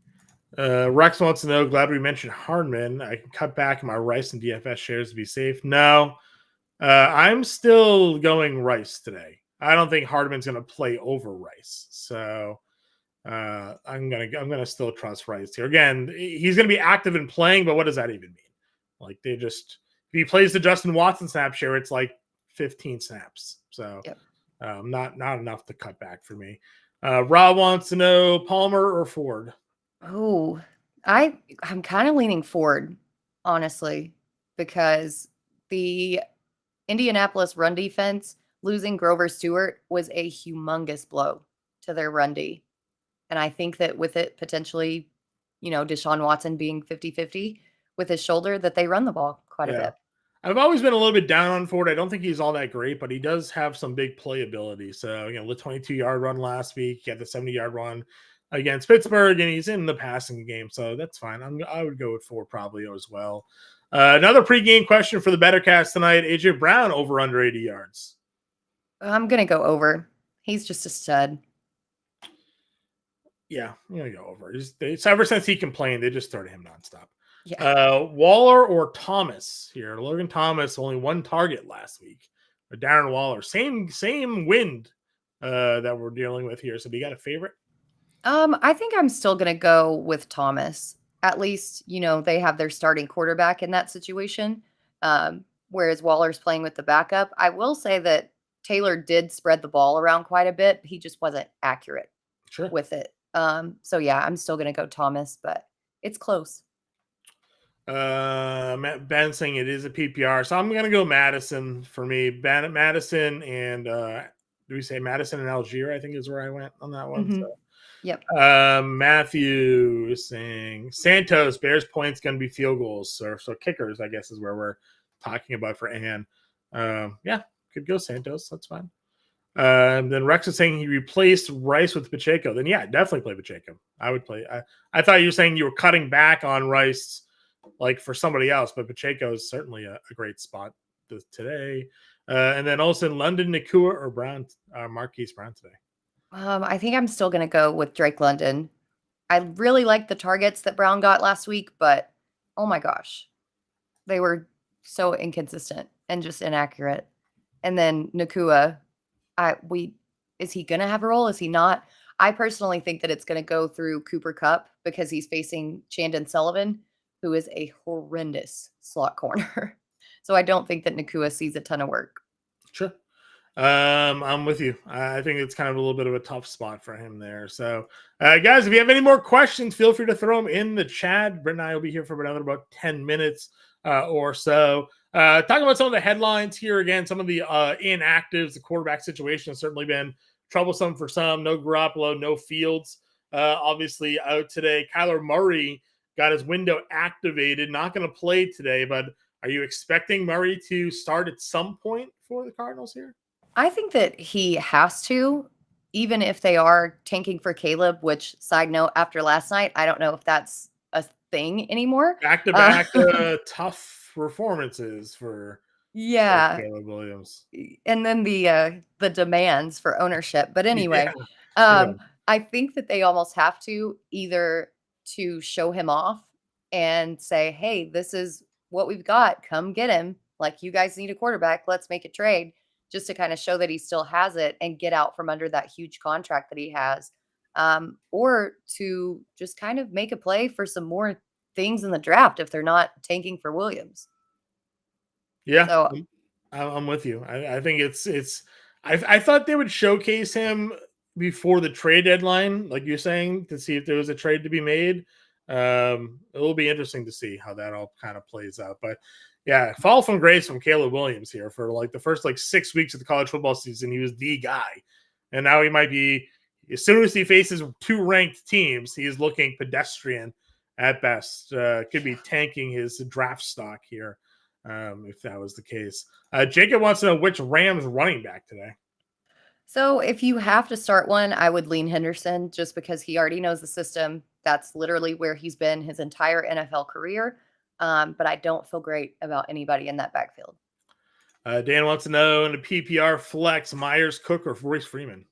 Rex wants to know, glad we mentioned Hardman. I can cut back my Rice and DFS shares to be safe. No, I'm still going Rice today. I don't think Hardman's going to play over Rice. So I'm gonna still trust Rice here. Again, he's going to be active in playing, but what does that even mean? Like if he plays the Justin Watson snap share, it's like 15 snaps. So not enough to cut back for me. Rob wants to know Palmer or Ford. Oh, I'm kind of leaning Ford, honestly, because the Indianapolis run defense losing Grover Stewart was a humongous blow to their run D. And I think that with it potentially, Deshaun Watson being 50-50 with his shoulder, that they run the ball quite a bit. I've always been a little bit down on Ford. I don't think he's all that great, but he does have some big playability. So, the 22-yard run last week, he had the 70-yard run against Pittsburgh, and he's in the passing game. So that's fine. I would go with Ford probably as well. Another pregame question for the Bettercast tonight. AJ Brown over under 80 yards. I'm going to go over. He's just a stud. Yeah, I'm going to go over. So ever since he complained, they just started him nonstop. Yeah. Waller or Thomas here. Logan Thomas only 1 target last week. But Darren Waller, same wind that we're dealing with here. So do you got a favorite? I think I'm still going to go with Thomas. At least, they have their starting quarterback in that situation. Whereas Waller's playing with the backup. I will say that Taylor did spread the ball around quite a bit. He just wasn't accurate with it. So yeah, I'm still going to go Thomas, but it's close. Ben saying it is a PPR, so I'm going to go Madison for me. Madison and do we say Madison and Algier? I think is where I went on that one. Mm-hmm. So. Yep. Matthew is saying Santos Bears points going to be field goals, so kickers I guess is where we're talking about for Ann. Yeah, could go Santos. That's fine. Then Rex is saying he replaced Rice with Pacheco. Then yeah, definitely play Pacheco. I would play. I thought you were saying you were cutting back on Rice, like for somebody else, but Pacheco is certainly a great spot today. And then also in London, Nakua or Brown, Marquise Brown today. I think I'm still going to go with Drake London. I really liked the targets that Brown got last week, but oh my gosh, they were so inconsistent and just inaccurate. And then Nakua, is he going to have a role? Is he not? I personally think that it's going to go through Cooper Kupp because he's facing Chandon Sullivan, who is a horrendous slot corner. So I don't think that Nakua sees a ton of work. Sure. I'm with you. I think it's kind of a little bit of a tough spot for him there. So, guys, if you have any more questions, feel free to throw them in the chat. Britt and I will be here for about 10 minutes or so. Talking about some of the headlines here again, some of the inactives, the quarterback situation has certainly been troublesome for some. No Garoppolo, no Fields, obviously out today. Kyler Murray got his window activated, not going to play today, but Are you expecting Murray to start at some point for the Cardinals here? I think that he has to, even if they are tanking for Caleb, which, side note, after last night, I don't know if that's a thing anymore. Back-to-back tough performances for Yeah. Caleb Williams. And then the demands for ownership. But Yeah. anyway, Yeah. I think that they almost have to, either to show him off and say, hey, this is what we've got. Come get him. Like, you guys need a quarterback. Let's make a trade, just to kind of show that he still has it and get out from under that huge contract that he has. Or to just kind of make a play for some more things in the draft if they're not tanking for Williams. Yeah, So I'm with you. I think I thought they would showcase him before the trade deadline, like you're saying, to see if there was a trade to be made. It will be interesting to see how that all kind of plays out. But yeah, fall from grace from Caleb Williams here for like the first 6 weeks of the college football season. He was the guy, and now he might be. As soon as he faces 2 ranked teams, he is looking pedestrian at best. Could be tanking his draft stock here. If that was the case. Jacob wants to know which Rams running back today. So if you have to start one, I would lean Henderson, just because he already knows the system. That's literally where he's been his entire NFL career. But I don't feel great about anybody in that backfield. Dan wants to know in the PPR flex, Myers, Cook, or Royce Freeman.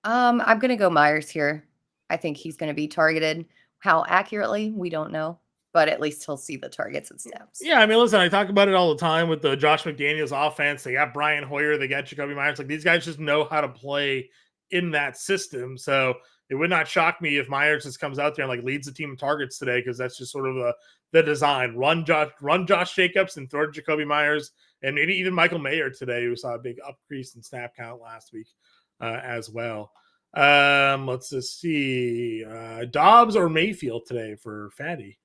I'm going to go Myers here. I think he's going to be targeted. How accurately, we don't know. But at least he'll see the targets and snaps. Yeah, I mean, listen, I talk about it all the time with the Josh McDaniels offense. They got Brian Hoyer, they got Jacoby Myers. Like, these guys just know how to play in that system. So it would not shock me if Myers just comes out there and leads the team in targets today, because that's just sort of the design. Run Josh Jacobs and throw to Jacoby Myers, and maybe even Michael Mayer today, who saw a big increase in snap count last week as well. Let's just see. Dobbs or Mayfield today for Fatty?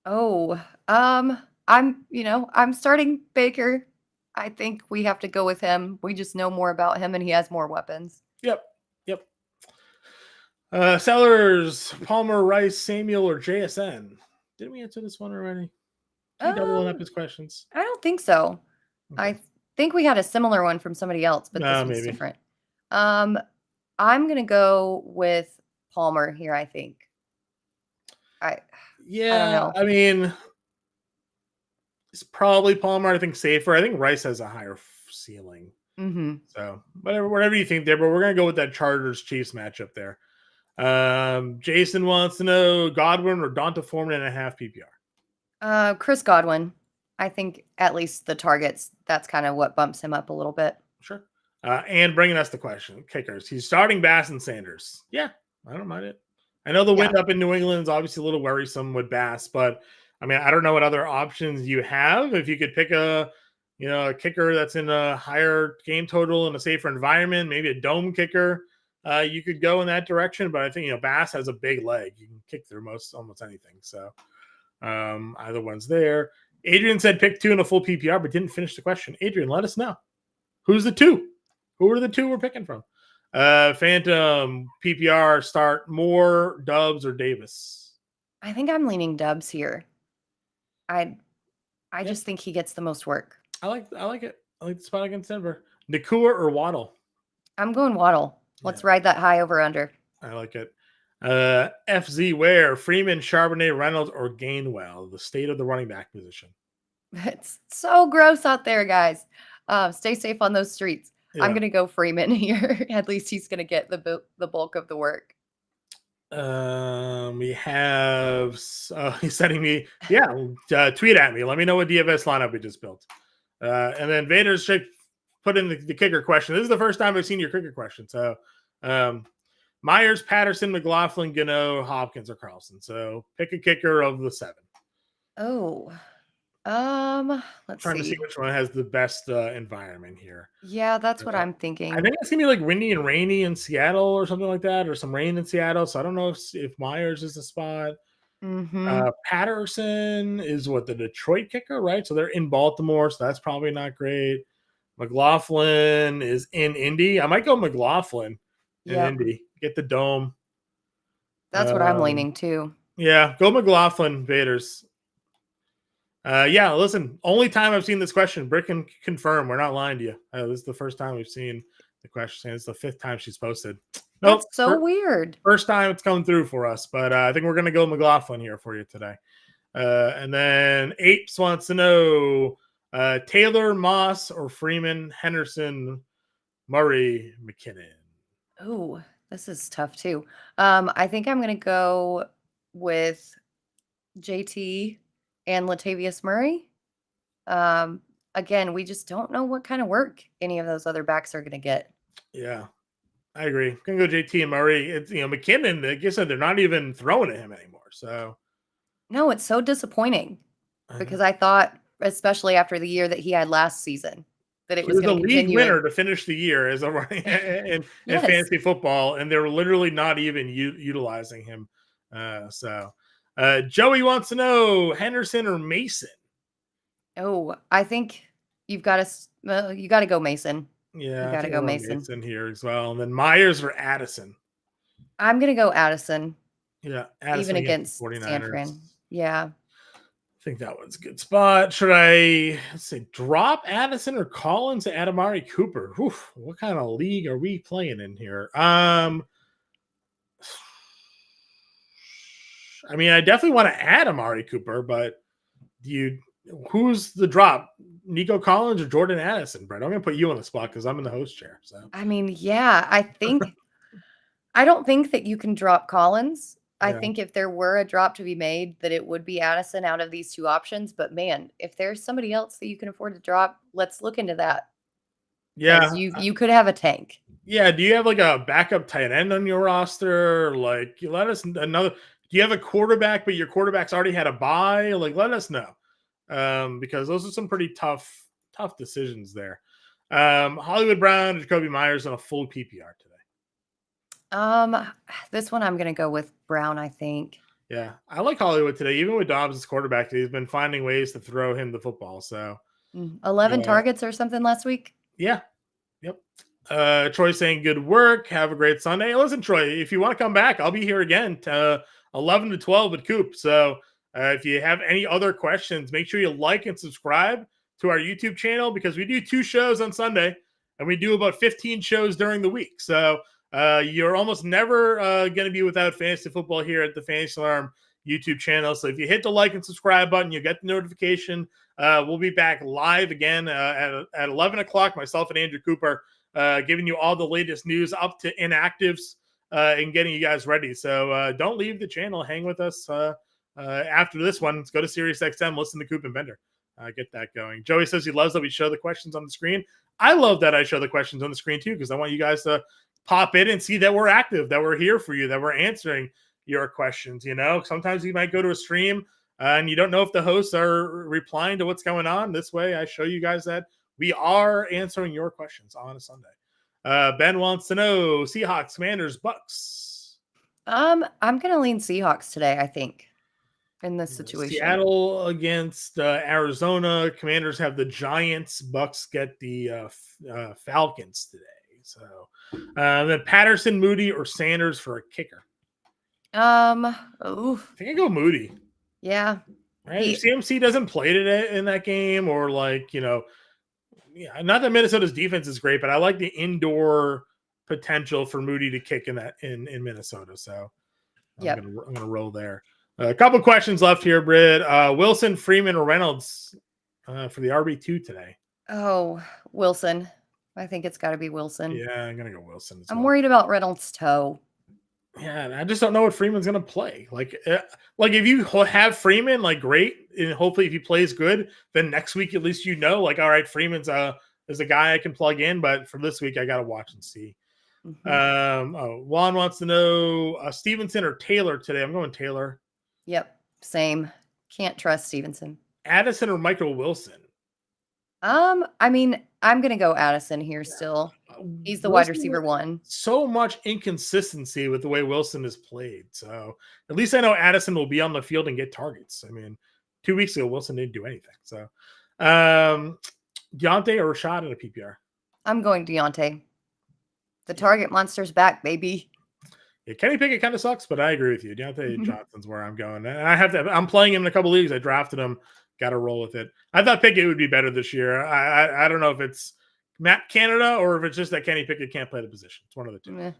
Oh, I'm starting Baker. I think we have to go with him. We just know more about him, and he has more weapons. Yep. Sellers, Palmer, Rice, Samuel, or JSN? Didn't we answer this one already? Keep doubling up his questions. I don't think so. Okay. I think we had a similar one from somebody else, but this one's different. I'm gonna go with Palmer here, I think. I don't know. I mean, it's probably Palmer. I think safer. I think Rice has a higher ceiling. Mm-hmm. So whatever you think there, but we're gonna go with that Chargers Chiefs matchup there. Jason wants to know Godwin or Donta Foreman and a half PPR. Chris Godwin. I think at least the targets, that's kind of what bumps him up a little bit. Sure. And bringing us the question, kickers. He's starting Bass and Sanders. Yeah, I don't mind it. I know the wind up in New England is obviously a little worrisome with Bass, but I mean, I don't know what other options you have. If you could pick a kicker that's in a higher game total in a safer environment, maybe a dome kicker, you could go in that direction. But I think, Bass has a big leg. You can kick through almost anything. So either one's there. Adrian said pick 2 in a full PPR, but didn't finish the question. Adrian, let us know. Who's the 2? Who are the 2 we're picking from? Phantom PPR start Moore, Dubs, or Davis? I think I'm leaning Dubs here. I just think he gets the most work. I like it. I like the spot against Denver. Nakua or Waddle? I'm going Waddle. Let's ride that high over under. I like it. FZ Ware, Freeman, Charbonnet, Reynolds, or Gainwell? The state of the running back position. It's so gross out there, guys. Stay safe on those streets. Yeah. I'm going to go Freeman here. At least he's going to get the bulk of the work. We have he's sending me tweet at me, let me know what DFS lineup we just built, and then Vader's put in the kicker question. This is the first time I've seen your kicker question. So Myers, Patterson, McLaughlin, Gano, Hopkins, or Carlson. So pick a kicker of the 7. Let's trying to see which one has the best environment here. Yeah, that's what I'm thinking. I think it's gonna be windy and rainy in Seattle or something like that, or some rain in Seattle. So I don't know if Myers is the spot. Mm-hmm. Patterson is the Detroit kicker, right? So they're in Baltimore, so that's probably not great. McLaughlin is in Indy. I might go McLaughlin in Indy. Get the dome. That's what I'm leaning to. Yeah, go McLaughlin, Vaders. Yeah, listen, only time I've seen this question. Britt can confirm. We're not lying to you. This is the first time we've seen the question. It's the 5th time she's posted. That's Nope. so weird. First time it's coming through for us, but I think we're going to go McLaughlin here for you today. And then Apes wants to know Taylor, Moss, or Freeman, Henderson, Murray, McKinnon. Oh, this is tough too. I think I'm going to go with JT and Latavius Murray. Again, we just don't know what kind of work any of those other backs are going to get. Yeah, I agree. Gonna go JT and Murray. It's McKinnon. Like you said, they're not even throwing at him anymore. So no, it's so disappointing because I thought, especially after the year that he had last season, that it was going to continue. He was a league winner to finish the year as a running in fantasy football, and they're literally not even utilizing him. Joey wants to know Henderson or Mason. Oh, I think you got to go Mason. Yeah, you got to go Mason here as well. And then Myers or Addison. I'm gonna go Addison. Yeah, Addison even against San Fran. Yeah, I think that one's a good spot. Should I drop Addison or Collins to Amari Cooper? Oof, what kind of league are we playing in here? I mean, I definitely want to add Amari Cooper, but who's the drop? Nico Collins or Jordan Addison, Brett? I'm going to put you on the spot because I'm in the host chair. So I mean, yeah, I don't think that you can drop Collins. I think if there were a drop to be made, that it would be Addison out of these two options. But man, if there's somebody else that you can afford to drop, let's look into that. Yeah, you could have a tank. Yeah, do you have like a backup tight end on your roster? Like, you let us another. Do you have a quarterback, but your quarterback's already had a bye? Like, let us know, because those are some pretty tough decisions there. Hollywood Brown, Jacoby Myers on a full PPR today. This one I'm going to go with Brown, I think. Yeah, I like Hollywood today. Even with Dobbs as quarterback, he's been finding ways to throw him the football. So 11 targets or something last week. Yeah. Yep. Troy saying good work. Have a great Sunday. Listen, Troy, if you want to come back, I'll be here again to 11 to 12 with Coop. So if you have any other questions, make sure you like and subscribe to our YouTube channel because we do 2 shows on Sunday and we do about 15 shows during the week. So you're almost never going to be without fantasy football here at the Fantasy Alarm YouTube channel. So if you hit the like and subscribe button, you get the notification. We'll be back live again at 11 o'clock, myself and Andrew Cooper, giving you all the latest news up to inactives and getting you guys ready. So don't leave the channel. Hang with us after this one. Let's go to SiriusXM, listen to Coop and Bender. Get that going. Joey says he loves that we show the questions on the screen. I love that I show the questions on the screen too, because I want you guys to pop in and see that we're active, that we're here for you, that we're answering your questions. Sometimes you might go to a stream and you don't know if the hosts are replying to what's going on. This way, I show you guys that we are answering your questions on a Sunday. Ben wants to know Seahawks, Commanders, Bucks. I'm going to lean Seahawks today, I think, in this situation. Seattle against Arizona. Commanders have the Giants. Bucks get the Falcons today. So then Patterson, Moody, or Sanders for a kicker. I think I go Moody. Yeah. Right? If CMC doesn't play today in that game, or not that Minnesota's defense is great, but I like the indoor potential for Moody to kick in Minnesota. So I'm gonna roll there. A couple questions left here, Britt. Wilson, Freeman, or Reynolds for the RB2 today? Oh, Wilson. I think it's got to be Wilson. Yeah, I'm gonna go Wilson. I'm worried about Reynolds' toe. Yeah, I just don't know what Freeman's gonna play. Like if you have Freeman, great, and hopefully if he plays good, then next week at least all right, Freeman's is a guy I can plug in. But for this week, I gotta watch and see. Juan wants to know Stevenson or Taylor today. I'm going Taylor. Yep, same. Can't trust Stevenson. Addison or Michael Wilson? I mean, I'm going to go Addison here still. He's the wide receiver 1. So much inconsistency with the way Wilson has played. So at least I know Addison will be on the field and get targets. I mean, 2 weeks ago, Wilson didn't do anything. So Deontay or Rashad in a PPR? I'm going Deontay. The target monster's back, baby. Yeah, Kenny Pickett kind of sucks, but I agree with you. Deontay Johnson's where I'm going. And I'm playing him in a couple leagues. I drafted him. Got to roll with it. I thought Pickett would be better this year. I don't know if it's Matt Canada or if it's just that Kenny Pickett can't play the position. It's one of the two.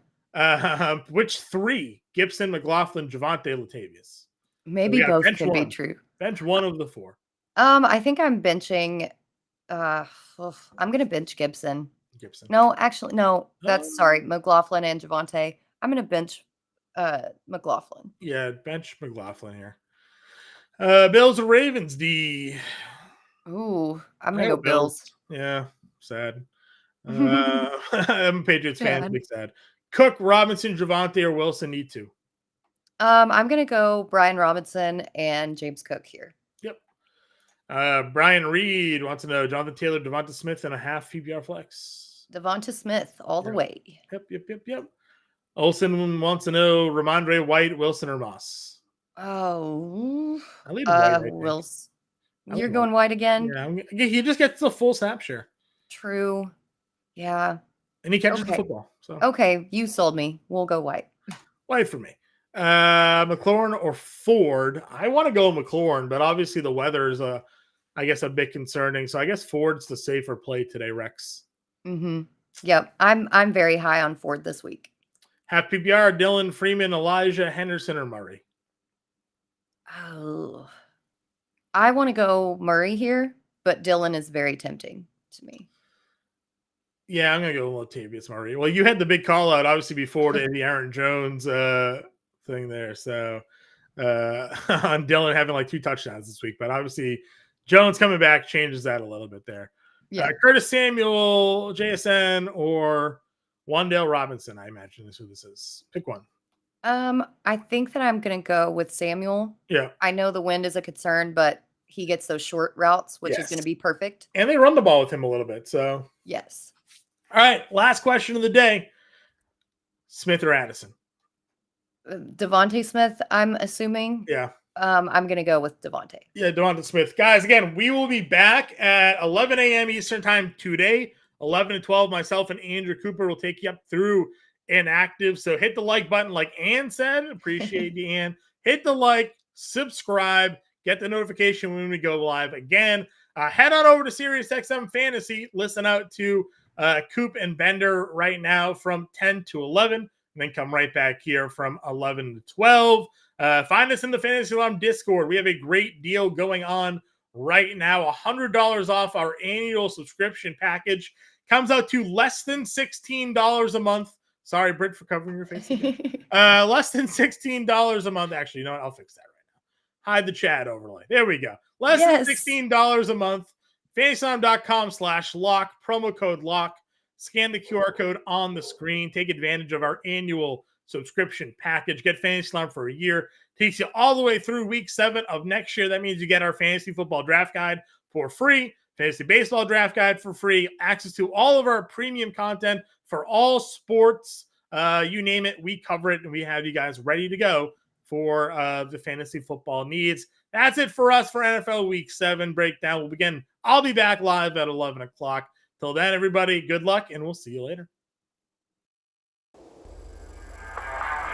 Which three? Gibson, McLaughlin, Javonte, Latavius. Maybe so both can be true. Bench one of the four. I think I'm benching. I'm going to bench Gibson. No, actually, no. That's sorry, McLaughlin and Javonte. I'm going to bench McLaughlin. Yeah, bench McLaughlin here. Bills or Ravens, D. Ooh, I'm going to go Bills. Yeah, sad. I'm a Patriots fan. Big sad. Cook, Robinson, Javonte, or Wilson need to. I'm going to go Brian Robinson and James Cook here. Yep. Brian Reed wants to know Jonathan Taylor, Devonta Smith, and a half PPR flex. Devonta Smith all the way. Yep. Olsen wants to know Ramondre White, Wilson, or Moss. Oh, I lead White. Wilson. You're going White again? Yeah, he just gets the full snap share. True. Yeah. And he catches the football. So okay, you sold me. We'll go White. White for me. McLaurin or Ford? I want to go McLaurin, but obviously the weather is I guess a bit concerning. So I guess Ford's the safer play today, Rex. Yep. I'm very high on Ford this week. Half PPR, Dylan, Freeman, Elijah, Henderson, or Murray? Oh, I want to go Murray here, but Dylan is very tempting to me. Yeah, I'm going to go Latavius Murray. Well, you had the big call out, obviously, before the Aaron Jones thing there. So on Dylan having like 2 touchdowns this week. But obviously, Jones coming back changes that a little bit there. Yeah. Curtis Samuel, JSN, or Wan'Dale Robinson, I imagine is who this is. Pick one. I think that I'm going to go with Samuel. Yeah. I know the wind is a concern, but he gets those short routes, which is going to be perfect. And they run the ball with him a little bit. So yes. All right. Last question of the day. Smith or Addison? Devontae Smith, I'm assuming. Yeah. I'm going to go with Devontae. Yeah, Devonta Smith. Guys, again, we will be back at 11 a.m. Eastern time today. 11 to 12, myself and Andrew Cooper will take you up through Inactive. So hit the like button like Ann said. Appreciate you, Ann. Hit the like, subscribe, get the notification when we go live again. Head on over to SiriusXM Fantasy. Listen out to Coop and Bender right now from 10 to 11. And then come right back here from 11 to 12. Find us in the Fantasy Alarm Discord. We have a great deal going on right now. $100 off our annual subscription package. Comes out to less than $16 a month. Sorry, Britt, for covering your face. Less than $16 a month. Actually, you know what? I'll fix that right now. Hide the chat overlay. There we go. Less than $16 a month. FantasyAlarm.com/lock. Promo code LOCK. Scan the QR code on the screen. Take advantage of our annual subscription package. Get Fantasy Alarm for a year. Takes you all the way through week 7 of next year. That means you get our fantasy football draft guide for free. Fantasy baseball draft guide for free. Access to all of our premium content for all sports. You name it, we cover it, and we have you guys ready to go for the fantasy football needs. That's it for us for NFL Week 7 breakdown. We'll begin. I'll be back live at 11 o'clock. Till then, everybody, good luck, and we'll see you later.